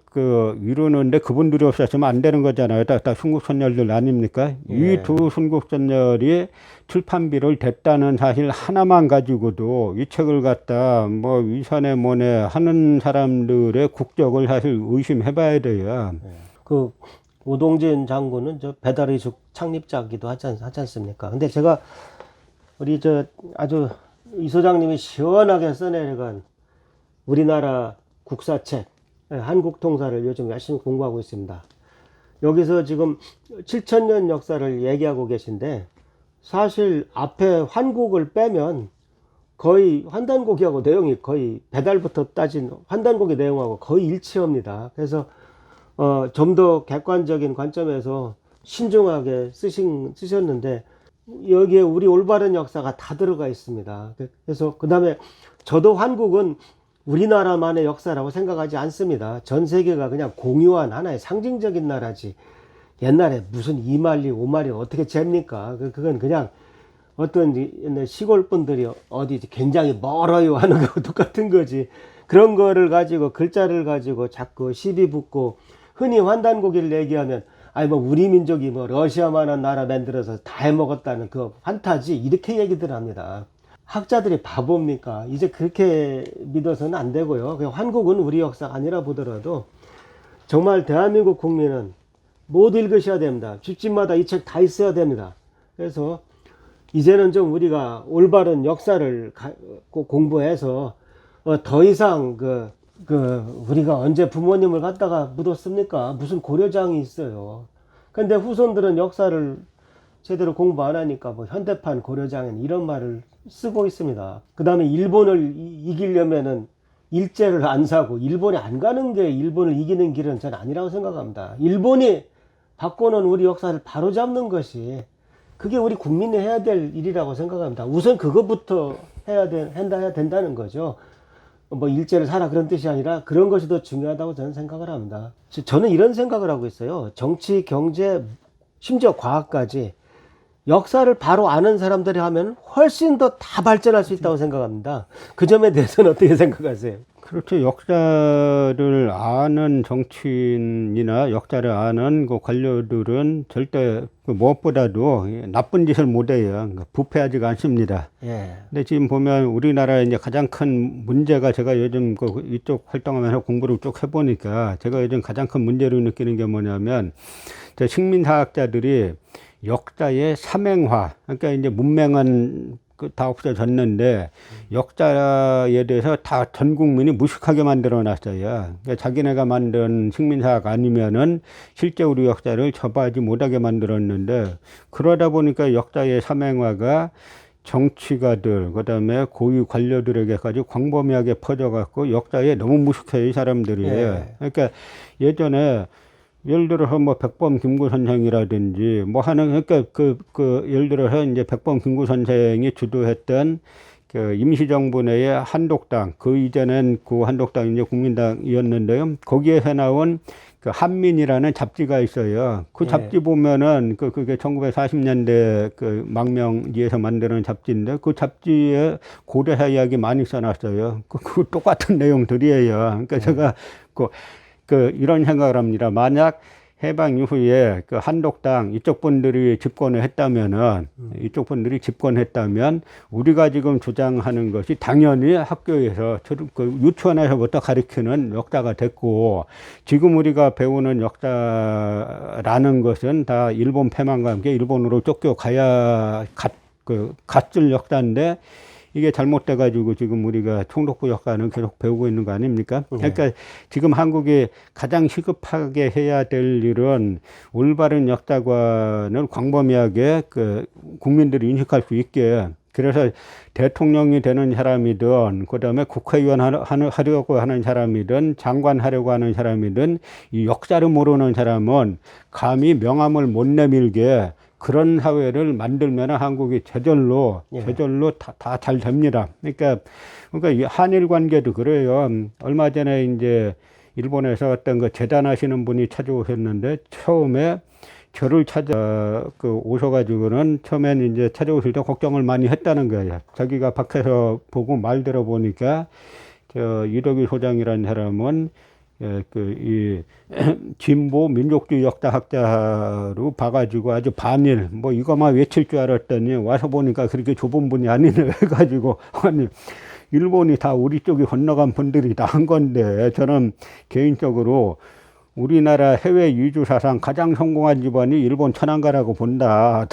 이루는데 그분들이 없었으면 안 되는 거잖아요. 다 순국선열들 아닙니까? 예. 이 두 순국선열이 출판비를 댔다는 사실 하나만 가지고도 이 책을 갖다 뭐 위선에 뭐네 하는 사람들의 국적을 사실 의심해 봐야 돼요. 그 오동진 장군은 저 배달의숙 창립자기도 하지 않습니까? 근데 제가 우리 아주 이 소장님이 시원하게 써내려간 우리나라 국사책 한국통사를 요즘 열심히 공부하고 있습니다. 여기서 지금 7000년 역사를 얘기하고 계신데 사실 앞에 환국을 빼면 거의 환단고기하고 내용이 거의 배달부터 따진 환단고기 내용하고 거의 일치합니다. 그래서 좀 더 객관적인 관점에서 신중하게 쓰셨는데 여기에 우리 올바른 역사가 다 들어가 있습니다. 그래서 그 다음에 저도 환국은 우리나라만의 역사라고 생각하지 않습니다. 전 세계가 그냥 공유한 하나의 상징적인 나라지. 옛날에 무슨 2만리, 5만리 어떻게 잽니까? 그건 그냥 어떤 시골 분들이 어디 굉장히 멀어요 하는 거 똑같은 거지. 그런 거를 가지고 글자를 가지고 자꾸 시비 붙고 흔히 환단고기를 얘기하면 아니 뭐 우리 민족이 뭐 러시아만한 나라 만들어서 다 해먹었다는 그 판타지 이렇게 얘기들 합니다. 학자들이 바보입니까? 이제 그렇게 믿어서는 안 되고요. 그냥 한국은 우리 역사가 아니라 보더라도 정말 대한민국 국민은 모두 읽으셔야 됩니다. 집집마다 이 책 다 있어야 됩니다. 그래서 이제는 좀 우리가 올바른 역사를 꼭 공부해서 더 이상 우리가 언제 부모님을 갖다가 묻었습니까? 무슨 고려장이 있어요. 근데 후손들은 역사를 제대로 공부 안 하니까 뭐 현대판 고려장에는 이런 말을 쓰고 있습니다. 그 다음에 일본을 이기려면은 일제를 안 사고 일본에 안 가는 게 일본을 이기는 길은 전 아니라고 생각합니다. 일본이 바꿔놓은 우리 역사를 바로잡는 것이 그게 우리 국민이 해야 될 일이라고 생각합니다. 우선 그것부터 해야 된다는 거죠. 뭐 일제를 사라 그런 뜻이 아니라 그런 것이 더 중요하다고 저는 생각을 합니다. 저는 이런 생각을 하고 있어요. 정치, 경제, 심지어 과학까지 역사를 바로 아는 사람들이 하면 훨씬 더 다 발전할 수 있다고 생각합니다. 그 점에 대해서는 어떻게 생각하세요? 그렇죠. 역사를 아는 정치인이나 역사를 아는 그 관료들은 절대 그 무엇보다도 나쁜 짓을 못해요. 그러니까 부패하지가 않습니다. 예. 근데 지금 보면 우리나라의 이제 가장 큰 문제가 제가 요즘 그 이쪽 활동하면서 공부를 쭉 해보니까 제가 요즘 가장 큰 문제로 느끼는 게 뭐냐면 식민사학자들이 역사의 삼행화, 그러니까 이제 문맹은 다 없어졌는데 역사에 대해서 다 전 국민이 무식하게 만들어 놨어요. 그러니까 자기네가 만든 식민사학 아니면은 실제 우리 역사를 접하지 못하게 만들었는데 그러다 보니까 역사의 삼행화가 정치가들, 그 다음에 고위 관료들에게까지 광범위하게 퍼져갖고 역사에 너무 무식해요, 이 사람들이. 예. 그러니까 예전에 예를 들어서 뭐 백범 김구 선생이라든지 뭐 하는 그러니까 예를 들어서 이제 백범 김구 선생이 주도했던 그 임시정부 내의 한독당, 그 이전엔 그 한독당이 이제 국민당이었는데요. 거기에서 나온 그 한민이라는 잡지가 있어요. 그 예. 잡지 보면은 그게 1940년대 그 망명지에서 만드는 잡지인데 그 잡지에 고려사 이야기 많이 써놨어요. 그 똑같은 내용들이에요. 그러니까 제가 이런 생각을 합니다. 만약 해방 이후에 그 한독당 이쪽 분들이 집권을 했다면은, 이쪽 분들이 집권했다면, 우리가 지금 주장하는 것이 당연히 학교에서, 그 유치원에서부터 가르치는 역사가 됐고, 지금 우리가 배우는 역사라는 것은 다 일본 패망과 함께 일본으로 쫓겨가야 갔을 역사인데, 이게 잘못돼가지고 지금 우리가 총독부 역사는 계속 배우고 있는 거 아닙니까? 그러니까 지금 한국이 가장 시급하게 해야 될 일은 올바른 역사관을 광범위하게 그 국민들이 인식할 수 있게. 그래서 대통령이 되는 사람이든, 그 다음에 국회의원 하려고 하는 사람이든, 장관 하려고 하는 사람이든, 이 역사를 모르는 사람은 감히 명함을 못 내밀게 그런 사회를 만들면 한국이 저절로 다 잘 됩니다. 그러니까 이 한일 관계도 그래요. 얼마 전에 이제 일본에서 어떤 그 재단하시는 분이 찾아오셨는데 처음에 저를 오셔가지고는 처음엔 이제 찾아오실 때 걱정을 많이 했다는 거예요. 자기가 밖에서 보고 말 들어보니까 이덕일 소장이라는 사람은 이 진보 민족주의 역사학자로 봐가지고 아주 반일 뭐 이거만 외칠 줄 알았더니 와서 보니까 그렇게 좁은 분이 아니네 해가지고 아니 일본이 다 우리 쪽에 건너간 분들이 다 한 건데 저는 개인적으로 우리나라 해외 이주 사상 가장 성공한 집안이 일본 천황가라고 본다.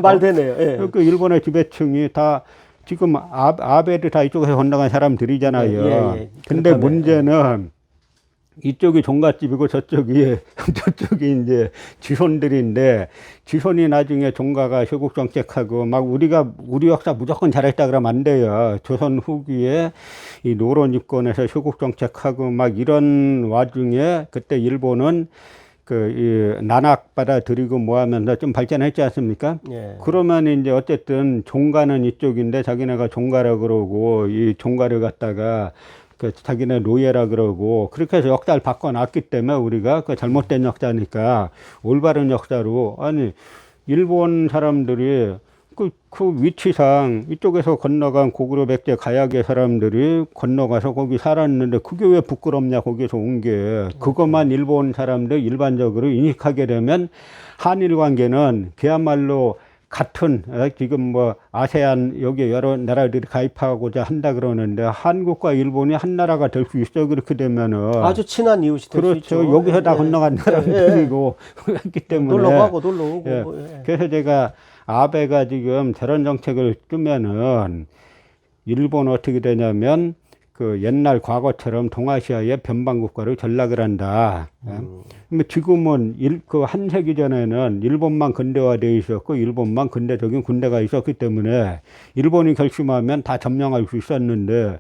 말 되네요. 예. 그 일본의 지배층이 다 지금 아베도 다 이쪽에서 건너간 사람들이잖아요. 예. 근데 문제는 이쪽이 종갓집이고 저쪽이 이제 지손들인데 지손이 나중에 종가가 쇄국 정책하고 막 우리 역사 무조건 잘했다 그러면 안 돼요. 조선 후기에 이 노론 집권에서 쇄국 정책하고 막 이런 와중에 그때 일본은 이 난학 받아들이고 뭐 하면서 좀 발전했지 않습니까? 예. 그러면 이제 어쨌든 종가는 이쪽인데 자기네가 종가라 그러고 이 종가를 갖다가 자기네 노예라 그러고 그렇게 해서 역사를 바꿔놨기 때문에 우리가 잘못된 역사니까 올바른 역사로 아니 일본 사람들이 그 위치상 이쪽에서 건너간 고구려 백제 가야계 사람들이 건너가서 거기 살았는데 그게 왜 부끄럽냐, 거기서 온 게. 그것만 일본 사람들 일반적으로 인식하게 되면 한일 관계는 그야말로 같은, 지금 뭐 아세안 여기 여러 나라들이 가입하고자 한다 그러는데 한국과 일본이 한 나라가 될 수 있어. 그렇게 되면은 아주 친한 이웃이 될 수 있죠. 그렇죠. 여기서 다 예. 건너간 사람들이고 했기 때문에 놀러 가고 놀러 오고. 예. 예. 그래서 제가 아베가 지금 저런 정책을 뜨면은 일본 어떻게 되냐면 그 옛날 과거처럼 동아시아의 변방국가로 전락을 한다. 근데 지금은 그 한 세기 전에는 일본만 근대화되어 있었고 일본만 근대적인 군대가 있었기 때문에 일본이 결심하면 다 점령할 수 있었는데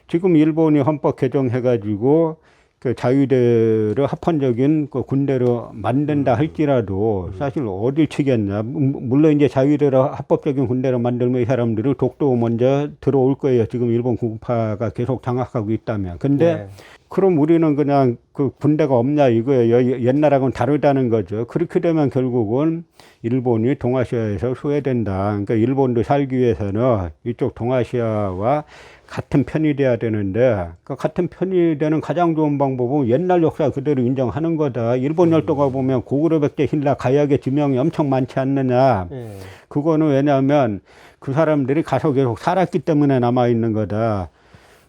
지금 일본이 헌법 개정해가지고 그 자유대를 합헌적인 그 군대로 만든다 할지라도 사실 어딜 치겠냐. 물론 이제 자유대를 합법적인 군대로 만들면 이 사람들이 독도 먼저 들어올 거예요. 지금 일본 구파가 계속 장악하고 있다면. 근데 네. 그럼 우리는 그냥 그 군대가 없냐 이거예요. 옛날하고는 다르다는 거죠. 그렇게 되면 결국은 일본이 동아시아에서 소외된다. 그러니까 일본도 살기 위해서는 이쪽 동아시아와 같은 편이 돼야 되는데 그 같은 편이 되는 가장 좋은 방법은 옛날 역사 그대로 인정하는 거다. 일본 열도가 보면 고구려 백제 신라 가야계 지명이 엄청 많지 않느냐. 예. 그거는 왜냐하면 그 사람들이 가서 계속 살았기 때문에 남아 있는 거다.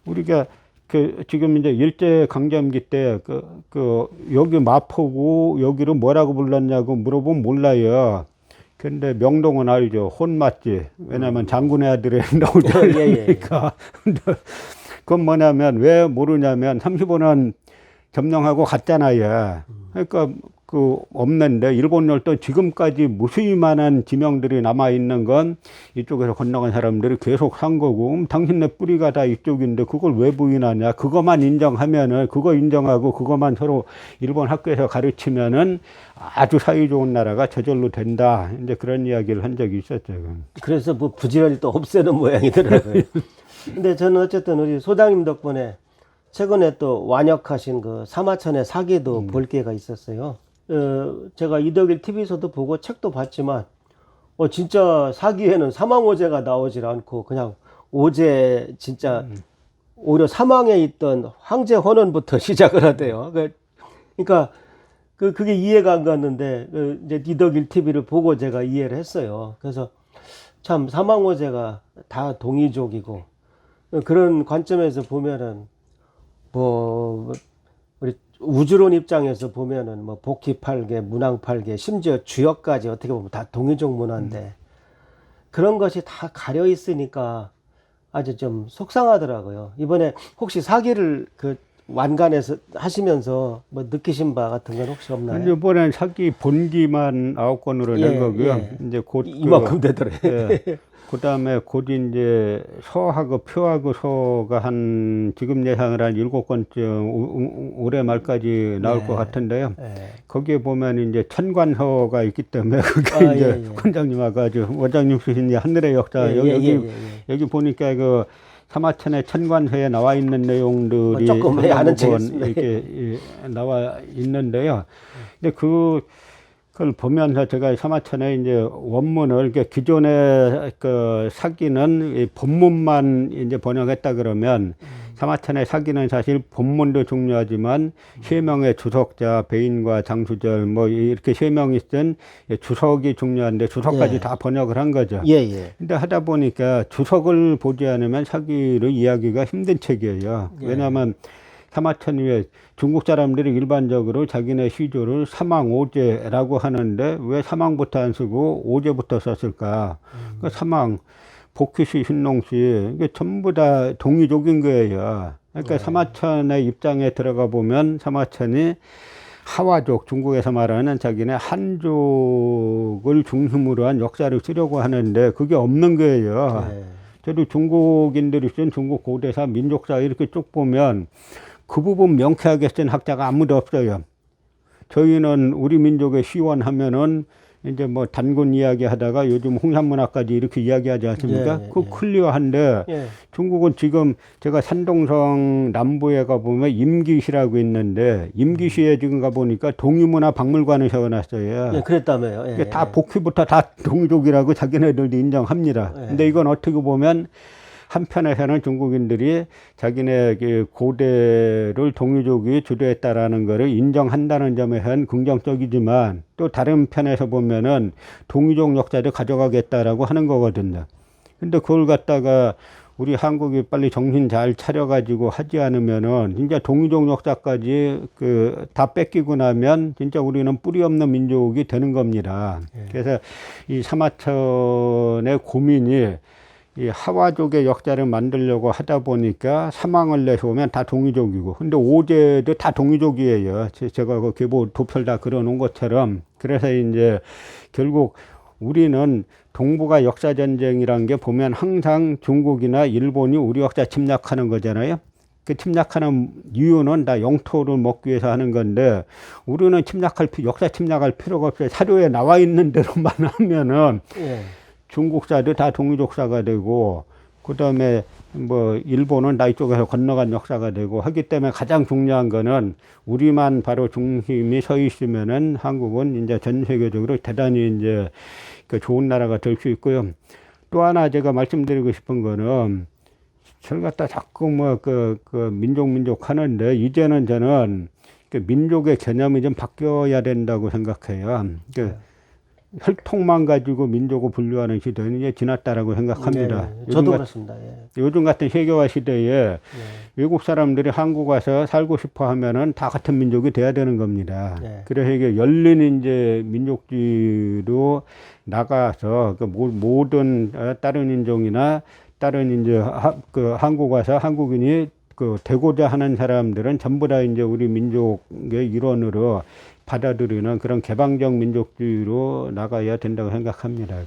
우리가 그 지금 이제 일제 강점기 때 여기 마포구 여기를 뭐라고 불렀냐고 물어보면 몰라요. 근데 명동은 알죠. 혼맞지. 왜냐면 장군의 아들이 나오니까. 그건 뭐냐면 왜 모르냐면 35년 점령하고 갔잖아요. 그러니까 그 없는데 일본 열도 지금까지 무수히많은 지명들이 남아 있는 건 이쪽에서 건너간 사람들이 계속 산 거고 당신네 뿌리가 다 이쪽인데 그걸 왜 부인하냐. 그것만 인정하면은 그거 인정하고 그것만 서로 일본 학교에서 가르치면은 아주 사이 좋은 나라가 저절로 된다. 이제 그런 이야기를 한 적이 있었죠. 그래서 뭐 부지런히 또 없애는 모양이더라고요. 근데 저는 어쨌든 우리 소장님 덕분에 최근에 또 완역하신 그 사마천의 사기도 볼 기회가 있었어요. 제가 이덕일 TV에서도 보고 책도 봤지만, 진짜 사기에는 사망오제가 나오질 않고, 그냥 오제, 진짜, 오히려 사망에 있던 황제 헌원부터 시작을 하대요. 그러니까, 그게 이해가 안 갔는데, 이제 이덕일 TV를 보고 제가 이해를 했어요. 그래서 참 사망오제가 다 동이족이고, 그런 관점에서 보면은, 뭐, 우리 우주론 입장에서 보면은 뭐 복희팔계, 문왕팔계, 심지어 주역까지 어떻게 보면 다 동이족 문화인데 그런 것이 다 가려 있으니까 아주 좀 속상하더라고요. 이번에 혹시 사기를 그 완간에서 하시면서 뭐 느끼신 바 같은 건 혹시 없나요? 이번엔 사기 본기만 9건으로 낸 거고요. 예. 이제 곧 이만큼 되더래요. 예. 그 다음에 곧 이제 서하고 표하고 서가 한 지금 예상을 한 7건쯤 올해 말까지 나올 것 같은데요. 거기에 보면 이제 천관서가 있기 때문에 그게 이제 원장님하고 아주 원장님 쓰신 하늘의 역사 여기 보니까 그 사마천의 천관서에 나와 있는 내용들이 조금 아는 책이었습니다. 이렇게 나와 있는데요. 근데 그걸 보면서 제가 사마천의 이제 원문을 이렇게 기존의 그 사기는 본문만 이제 번역했다 그러면 사마천의 사기는 사실 본문도 중요하지만 세 명의 주석자 배인과 장수절 뭐 이렇게 세 명이 쓴 주석이 중요한데 주석까지 다 번역을 한 거죠. 근데 하다 보니까 주석을 보지 않으면 사기를 이해하기가 힘든 책이에요. 왜냐하면 사마천 위에 중국 사람들이 일반적으로 자기네 시조를 사망오제라고 하는데 왜 사망부터 안 쓰고 오제부터 썼을까? 그러니까 사망, 복희씨, 신농씨 이게 전부 다 동이족인 거예요. 그러니까 사마천의 입장에 들어가 보면 사마천이 하와족, 중국에서 말하는 자기네 한족을 중심으로 한 역사를 쓰려고 하는데 그게 없는 거예요. 저도 중국인들이 쓴 중국 고대사, 민족사 이렇게 쭉 보면 그 부분 명쾌하게 쓴 학자가 아무도 없어요. 저희는 우리 민족의 시원 하면은 이제 뭐 단군 이야기 하다가 요즘 홍산문화까지 이렇게 이야기하지 않습니까? 예, 그 예. 클리어한데 예. 중국은 지금 제가 산동성 남부에 가보면 임기시라고 있는데 임기시에 지금 가보니까 동유문화 박물관을 세워놨어요. 예, 그랬다며요. 예, 이게 다 예. 복휘부터 다 동족이라고 자기네들도 인정합니다. 예. 근데 이건 어떻게 보면 한편에서는 중국인들이 자기네 그 고대를 동유족이 주도했다라는 것을 인정한다는 점에서는 긍정적이지만 또 다른 편에서 보면은 동유족 역사를 가져가겠다라고 하는 거거든요. 근데 그걸 갖다가 우리 한국이 빨리 정신 잘 차려가지고 하지 않으면은 진짜 동유족 역사까지 그 다 뺏기고 나면 진짜 우리는 뿌리 없는 민족이 되는 겁니다. 그래서 이 사마천의 고민이 이 하와족의 역사를 만들려고 하다 보니까 사망을 내세우면 다 동유족이고, 근데 오제도 다 동유족이에요. 제가 그 계보 도표를 다 그려놓은 것처럼. 그래서 이제 결국 우리는 동북아 역사전쟁이라는 게 보면 항상 중국이나 일본이 우리 역사 침략하는 거잖아요. 그 침략하는 이유는 다 영토를 먹기 위해서 하는 건데, 우리는 역사 침략할 필요가 없어요. 사료에 나와 있는 대로만 하면은 예. 중국사도 다 동유족사가 되고, 그 다음에 뭐 일본은 나 이쪽에서 건너간 역사가 되고 하기 때문에 가장 중요한 거는 우리만 바로 중심이 서 있으면은 한국은 이제 전 세계적으로 대단히 이제 그 좋은 나라가 될 수 있고요. 또 하나 제가 말씀드리고 싶은 거는, 저를 갖다 자꾸 뭐 민족 하는데, 이제는 저는 그 민족의 개념이 좀 바뀌어야 된다고 생각해요. 혈통만 가지고 민족을 분류하는 시대는 이제 지났다라고 생각합니다. 네, 저도 그렇습니다. 예. 요즘 같은 세계화 시대에 예. 외국 사람들이 한국 와서 살고 싶어 하면은 다 같은 민족이 돼야 되는 겁니다. 네. 그래서 이게 열린 이제 민족주의로 나가서 그 모든 다른 인종이나 다른 이제 한국 와서 한국인이 그 되고자 하는 사람들은 전부 다 이제 우리 민족의 일원으로 받아들이는 그런 개방적 민족주의로 나가야 된다고 생각합니다.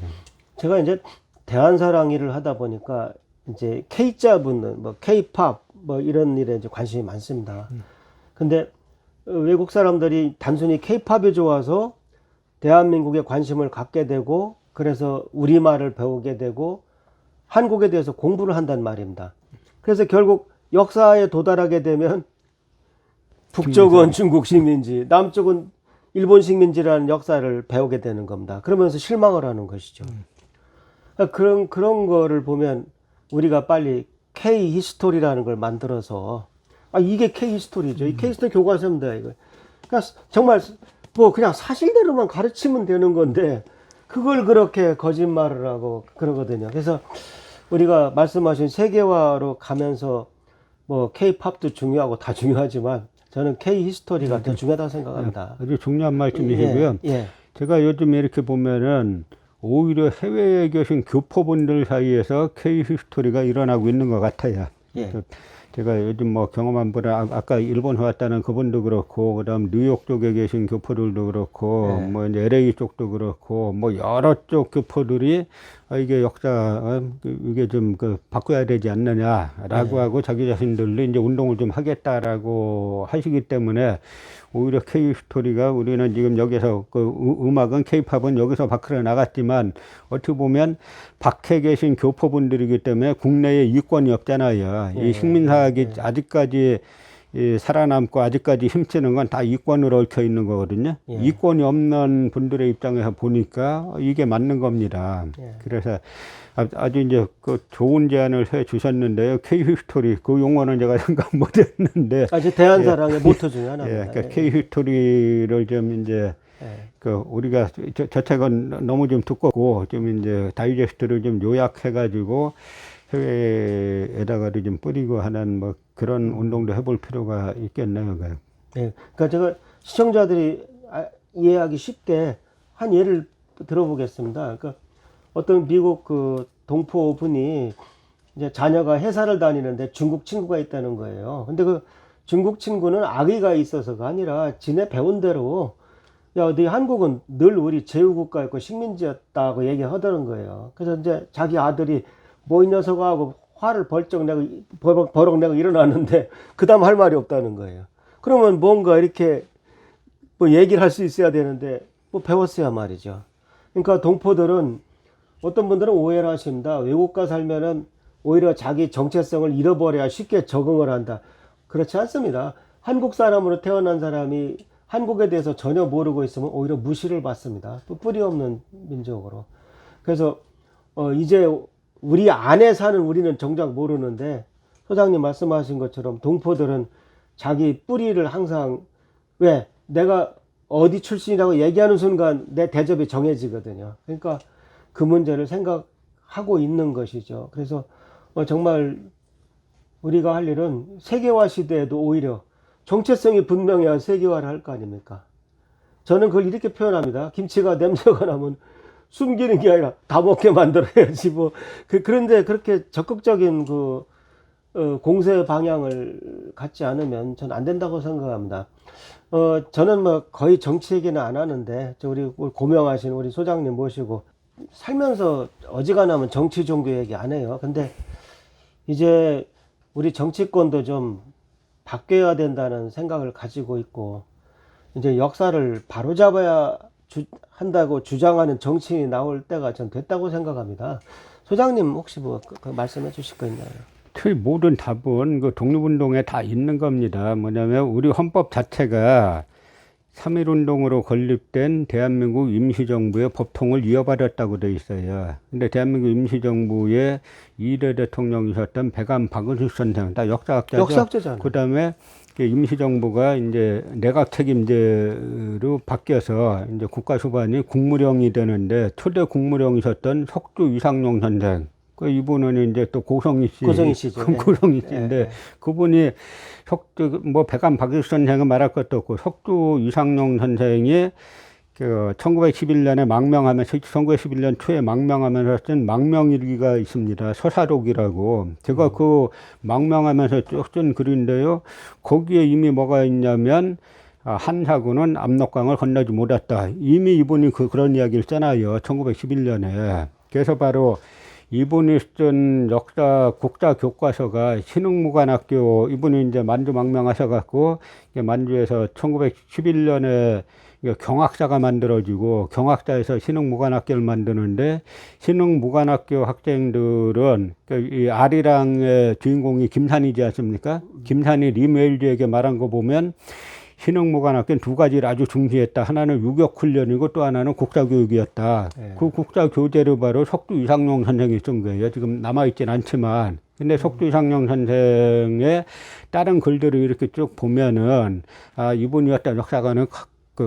제가 이제 대한사랑 일을 하다 보니까 이제 K자 붙는 뭐 K-팝 뭐 이런 일에 이제 관심이 많습니다. 근데 외국 사람들이 단순히 K-팝이 좋아서 대한민국에 관심을 갖게 되고, 그래서 우리말을 배우게 되고 한국에 대해서 공부를 한단 말입니다. 그래서 결국 역사에 도달하게 되면 북쪽은 중국 식민지, 남쪽은 일본 식민지라는 역사를 배우게 되는 겁니다. 그러면서 실망을 하는 것이죠. 그런 거를 보면 우리가 빨리 K 히스토리라는 걸 만들어서, 이게 K 히스토리죠. 이 K 히스토리 교과서입니다, 이거. 그러니까 정말 뭐 그냥 사실대로만 가르치면 되는 건데, 그걸 그렇게 거짓말을 하고 그러거든요. 그래서 우리가 말씀하신 세계화로 가면서 뭐 K-팝도 중요하고 다 중요하지만 저는 K 히스토리가 더 중요하다고 생각합니다. 아주 중요한 말씀이시고요. 예. 제가 요즘 이렇게 보면은 오히려 해외에 계신 교포분들 사이에서 K 히스토리가 일어나고 있는 것 같아요. 예. 제가 요즘 뭐 경험한 분은 아까 일본 왔다는 그분도 그렇고, 그다음 뉴욕 쪽에 계신 교포들도 그렇고, 네. 뭐 이제 LA 쪽도 그렇고, 뭐 여러 쪽 교포들이 이게 역사 이게 좀 바꿔야 되지 않느냐라고 하고 자기 자신들도 이제 운동을 좀 하겠다라고 하시기 때문에 오히려 K 스토리가, 우리는 지금 여기서 음악은 K-팝은 여기서 밖으로 나갔지만 어떻게 보면 밖에 계신 교포분들이기 때문에 국내에 이권이 없잖아요. 이 식민사학이 아직까지 살아남고 아직까지 힘쓰는 건 다 이권으로 얽혀 있는 거거든요. 이권이 없는 분들의 입장에서 보니까 이게 맞는 겁니다. 그래서 아주 이제 좋은 제안을 해 주셨는데요. K 히스토리, 그 용어는 제가 생각 못 했는데. 아주 대한사랑의 모토 중에 하나입니다. 그러니까 K 히스토리를 좀 이제 우리가 저 책은 너무 좀 두껍고 좀 이제 다이제스트를 좀 요약해가지고 해외에다가도 좀 뿌리고 하는 뭐 그런 운동도 해볼 필요가 있겠네요. 네. 그러니까 제가 시청자들이 이해하기 쉽게 한 예를 들어보겠습니다. 그러니까 어떤 미국 그 동포 분이 이제 자녀가 회사를 다니는데 중국 친구가 있다는 거예요. 근데 그 중국 친구는 악의가 있어서가 아니라 지네 배운 대로, 야, 네 한국은 늘 우리 제후국가였고 식민지였다고 얘기하더는 거예요. 그래서 이제 자기 아들이 뭐 이 녀석하고 화를 벌쩍 내고 버럭 내고 일어났는데 그 다음 할 말이 없다는 거예요. 그러면 뭔가 이렇게 뭐 얘기를 할 수 있어야 되는데 뭐 배웠어야 말이죠. 그러니까 동포들은 어떤 분들은 오해를 하십니다. 외국 가 살면은 오히려 자기 정체성을 잃어버려야 쉽게 적응을 한다. 그렇지 않습니다. 한국 사람으로 태어난 사람이 한국에 대해서 전혀 모르고 있으면 오히려 무시를 받습니다. 또 뿌리 없는 민족으로. 그래서 이제 우리 안에 사는 우리는 정작 모르는데 소장님 말씀하신 것처럼 동포들은 자기 뿌리를 항상 왜 내가 어디 출신이라고 얘기하는 순간 내 대접이 정해지거든요. 그러니까 그 문제를 생각하고 있는 것이죠. 그래서 정말 우리가 할 일은 세계화 시대에도 오히려 정체성이 분명해야 세계화를 할 거 아닙니까? 저는 그걸 이렇게 표현합니다. 김치가 냄새가 나면 숨기는 게 아니라 다 먹게 만들어야지 뭐. 그런데 그렇게 적극적인 공세 방향을 갖지 않으면 전 안 된다고 생각합니다. 저는 뭐 거의 정치 얘기는 안 하는데, 우리 고명하신 우리 소장님 모시고 살면서 어지간하면 정치 종교 얘기 안 해요. 근데 이제 우리 정치권도 좀 바뀌어야 된다는 생각을 가지고 있고, 이제 역사를 바로잡아야 한다고 주장하는 정치인이 나올 때가 전 됐다고 생각합니다. 소장님 혹시 그 말씀해 주실 거 있나요? 그 모든 답은 그 독립운동에 다 있는 겁니다. 뭐냐면 우리 헌법 자체가 3.1운동으로 건립된 대한민국 임시정부의 법통을 이어받았다고 돼 있어요. 근데 대한민국 임시정부의 2대 대통령이셨던 백암 박은수 선생, 다 역사학자죠. 역사학자잖아요. 그 다음에 임시정부가 이제 내각 책임제로 바뀌어서 이제 국가수반이 국무령이 되는데 초대 국무령이셨던 석주 이상용 선생. 이분은 이제 또 고성희 씨죠. 고성희 씨인데 그분이 백암 박일수 선생은 말할 것도 없고 석주 이상용 선생이 1911년에 망명하면서 1911년 초에 망명하면서 쓴 망명일기가 있습니다. 서사록이라고. 제가 그 망명하면서 쓴 글인데요. 거기에 이미 뭐가 있냐면 한사군은 압록강을 건너지 못했다. 이미 이분이 그런 이야기를 써놔요. 1911년에. 그래서 바로 이분이 쓴 역사 국사 교과서가 신흥무관학교, 이분이 이제 만주 망명하셔갖고 만주에서 1911년에 경학사가 만들어지고 경학사에서 신흥무관학교를 만드는데, 신흥무관학교 학생들은 이 아리랑의 주인공이 김산이지 않습니까? 김산이 리메일즈에게 말한 거 보면 신흥무관학교는 두 가지를 아주 중시했다. 하나는 유격훈련이고 또 하나는 국사교육이었다. 그 국사교재를 바로 석주 이상용 선생이 쓴 거예요. 지금 남아있진 않지만. 근데 석주 이상용 선생의 다른 글들을 이렇게 쭉 보면은, 이분이 어떤 역사관을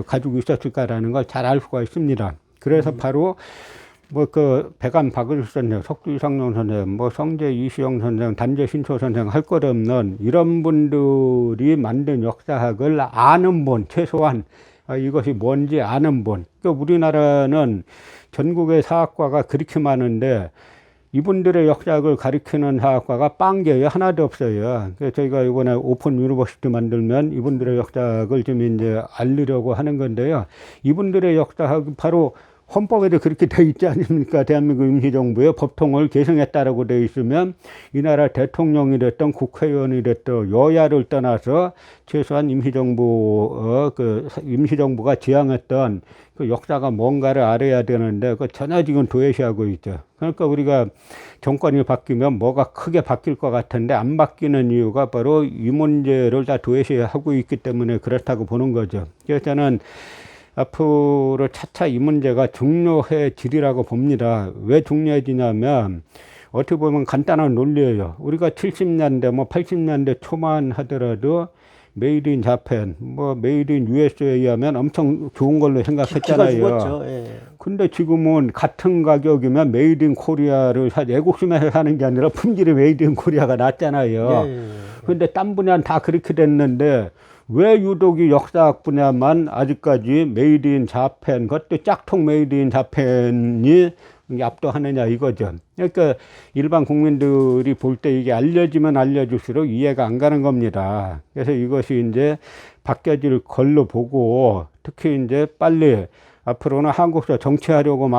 가지고 있었을까라는 걸 잘 알 수가 있습니다. 그래서 바로 백암 박을수 선생, 석주 이상용 선생, 성제 이시영 선생, 단재 신초 선생 할 것 없는 이런 분들이 만든 역사학을 아는 분, 최소한 이것이 뭔지 아는 분. 그러니까 우리나라는 전국의 사학과가 그렇게 많은데 이분들의 역사학을 가리키는 사학과가 빵개예요. 하나도 없어요. 그래서 저희가 이번에 오픈 유니버시티 만들면 이분들의 역사학을 좀 이제 알리려고 하는 건데요. 이분들의 역사학이 바로 헌법에도 그렇게 돼 있지 않습니까? 대한민국 임시정부의 법통을 개정했다라고 돼 있으면 이 나라 대통령이 됐던 국회의원이 됐던 여야를 떠나서 최소한 임시정부가 지향했던 그 역사가 뭔가를 알아야 되는데 전혀 지금 도외시하고 있죠. 그러니까 우리가 정권이 바뀌면 뭐가 크게 바뀔 것 같은데 안 바뀌는 이유가 바로 이 문제를 다 도외시하고 있기 때문에 그렇다고 보는 거죠. 그래서 저는 앞으로 차차 이 문제가 중요해지리라고 봅니다. 왜 중요해지냐면 어떻게 보면 간단한 논리예요. 우리가 70년대 80년대 초만 하더라도 메이드 인 자팬, 메이드 인 USA에 하면 엄청 좋은 걸로 생각했잖아요. 근데 지금은 같은 가격이면 메이드 인 코리아를 애국심에서 사는 게 아니라 품질이 메이드 인 코리아가 낫잖아요. 근데 딴 분야는 다 그렇게 됐는데 왜 유독 이 역사학 분야만 아직까지 메이드 인 자팬, 그것도 짝퉁 메이드 인 자팬이 압도하느냐 이거죠. 그러니까 일반 국민들이 볼 때 이게 알려지면 알려질수록 이해가 안 가는 겁니다. 그래서 이것이 이제 바뀌어질 걸로 보고, 특히 이제 빨리 앞으로는 한국에서 정치하려고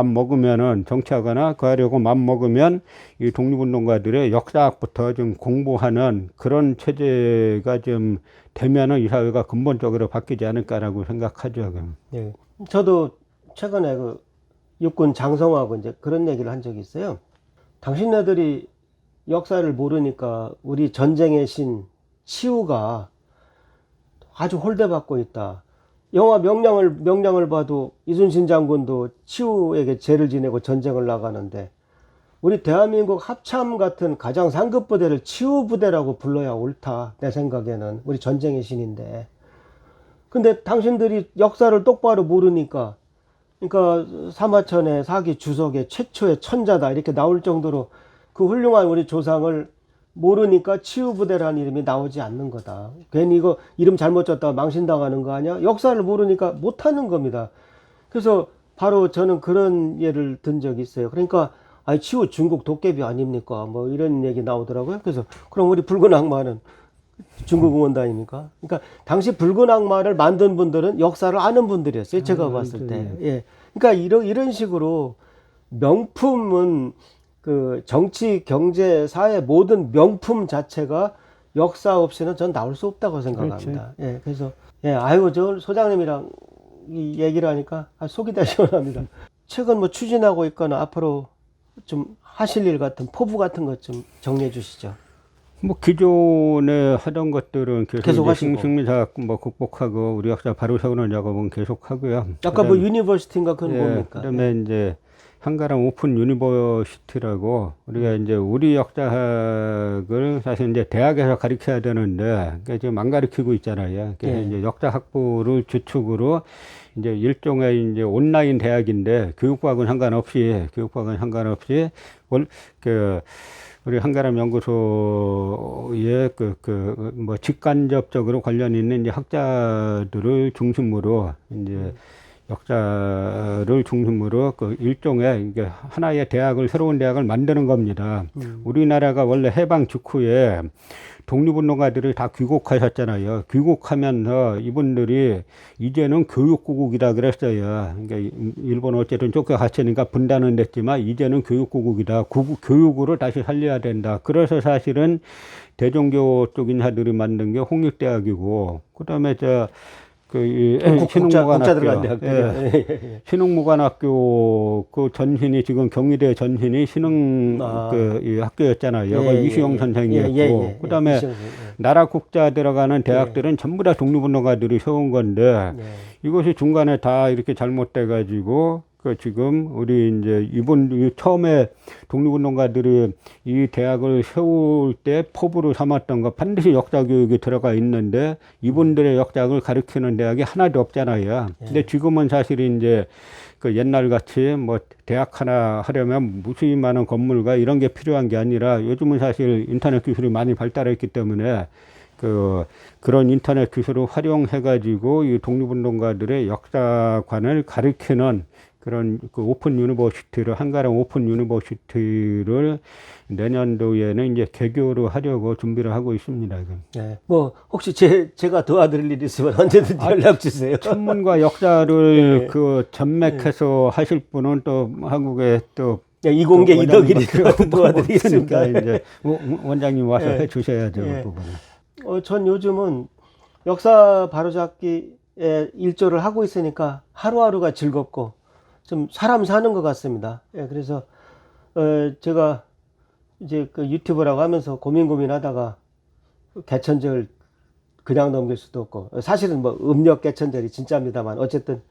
정치하거나 하려고 맘먹으면 이 독립운동가들의 역사학부터 좀 공부하는 그런 체제가 좀 되면은 이 사회가 근본적으로 바뀌지 않을까라고 생각하죠. 저도 최근에 육군 장성하고 이제 그런 얘기를 한 적이 있어요. 당신네들이 역사를 모르니까 우리 전쟁의 신 치우가 아주 홀대받고 있다. 영화 명량을 봐도 이순신 장군도 치우에게 죄를 지내고 전쟁을 나가는데 우리 대한민국 합참 같은 가장 상급 부대를 치우 부대라고 불러야 옳다. 내 생각에는 우리 전쟁의 신인데. 근데 당신들이 역사를 똑바로 모르니까 그러니까 사마천의 사기 주석의 최초의 천자다 이렇게 나올 정도로 그 훌륭한 우리 조상을 모르니까 치유부대라는 이름이 나오지 않는 거다. 괜히 이거 이름 잘못 졌다가 망신당하는 거 아니야? 역사를 모르니까 못하는 겁니다. 그래서 바로 저는 그런 예를 든 적이 있어요. 그러니까 아이 치유 중국 도깨비 아닙니까? 뭐 이런 얘기 나오더라고요. 그래서 그럼 우리 붉은 악마는 중국 응원단입니까? 그러니까 당시 붉은 악마를 만든 분들은 역사를 아는 분들이었어요. 제가 봤을 때. 예. 그러니까 이런 식으로 명품은 그 정치, 경제, 사회 모든 명품 자체가 역사 없이는 전 나올 수 없다고 생각합니다. 그렇죠. 예. 그래서 예, 아이고 저 소장님이랑 이 얘기를 하니까 속이 다 시원합니다. 최근 뭐 추진하고 있거나 앞으로 좀 하실 일 같은 포부 같은 것 좀 정리해 주시죠. 뭐 기존에 하던 것들은 계속 하시고 식민사 뭐 극복하고 우리 역사 바로 세우는 작업은 계속 하고요. 아까 뭐 유니버시티인가 그건 예, 뭡니까? 그다음에 이제 한가람 오픈 유니버시티라고 우리가 이제 우리 역사학을 사실 이제 대학에서 가르쳐야 되는데 그러니까 지금 안 가르치고 있잖아요. 그래서 예. 이제 역사 학부를 주축으로 이제 일종의 이제 온라인 대학인데 교육과학은 상관없이 우리 한가람 연구소에 뭐 직간접적으로 관련 있는 이제 학자들을 중심으로 이제 역사를 중심으로 그 일종의 이게 하나의 새로운 대학을 만드는 겁니다. 우리나라가 원래 해방 직후에 독립운동가들을 다 귀국하셨잖아요. 귀국하면서 이분들이 이제는 교육국이다 그랬어요. 그러니까 일본 어쨌든 쫓겨갔으니까 분단은 됐지만 이제는 교육국이다. 교육으로 다시 살려야 된다. 그래서 사실은 대종교 쪽 인사들이 만든 게 홍익대학이고, 그 다음에 신흥무관학교, 신흥무관학교 그 전신이 지금 경희대 전신이 이 학교였잖아요. 여기 이수영 선생이었고, 그다음에 나라국자 들어가는 대학들은 전부 다 독립운동가들이 세운 건데 이것이 중간에 다 이렇게 잘못돼 가지고 지금 우리 이제 처음에 독립운동가들이 이 대학을 세울 때 포부로 삼았던 거 반드시 역사 교육이 들어가 있는데 이분들의 역사를 가르치는 대학이 하나도 없잖아요. 근데 지금은 사실 이제 옛날 같이 뭐 대학 하나 하려면 무수히 많은 건물과 이런 게 필요한 게 아니라 요즘은 사실 인터넷 기술이 많이 발달했기 때문에 그런 인터넷 기술을 활용해 가지고 이 독립운동가들의 역사관을 가르치는 그런 오픈 유니버시티를 한가람 오픈 유니버시티를 내년도에는 이제 개교를 하려고 준비를 하고 있습니다. 네. 뭐 혹시 제가 도와드릴 일 있으면 언제든지 연락 주세요. 천문과 역사를 전맥해서 하실 분은 또 한국에 또 이공계 이덕일이 도와드리겠습니다. 이제 원장님 와서 해 주셔야죠. 그 부분은. 전 요즘은 역사 바로잡기에 일조를 하고 있으니까 하루하루가 즐겁고 좀 사람 사는 것 같습니다. 그래서 제가 이제 유튜브라고 하면서 고민하다가 개천절 그냥 넘길 수도 없고 사실은 뭐 음력 개천절이 진짜입니다만 어쨌든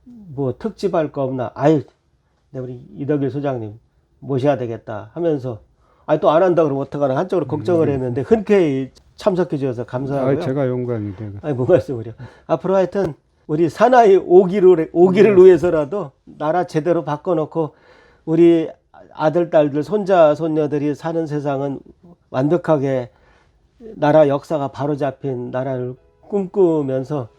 뭐 특집할 거 없나 우리 이덕일 소장님 모셔야 되겠다 하면서 또 안 한다 그러면 어떡하나 한쪽으로 걱정을 했는데 흔쾌히 참석해 주셔서 감사하고요. 제가 영광이 되고. 뭐 말씀을요. 앞으로 하여튼 우리 사나이 오기를 위해서라도 나라 제대로 바꿔놓고 우리 아들, 딸들, 손자, 손녀들이 사는 세상은 완벽하게 나라 역사가 바로잡힌 나라를 꿈꾸면서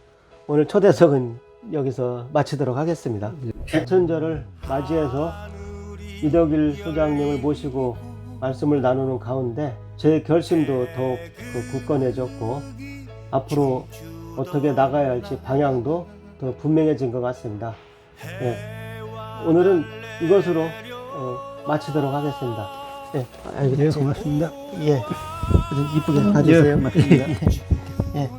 오늘 초대석은 여기서 마치도록 하겠습니다. 개천절을 맞이해서 이덕일 소장님을 모시고 말씀을 나누는 가운데 제 결심도 더욱 굳건해졌고 앞으로 어떻게 나가야 할지 방향도 더 분명해진 것 같습니다. 오늘은 이것으로 마치도록 하겠습니다. 고맙습니다. 이쁘게 봐주세요. 고맙습니다. 예.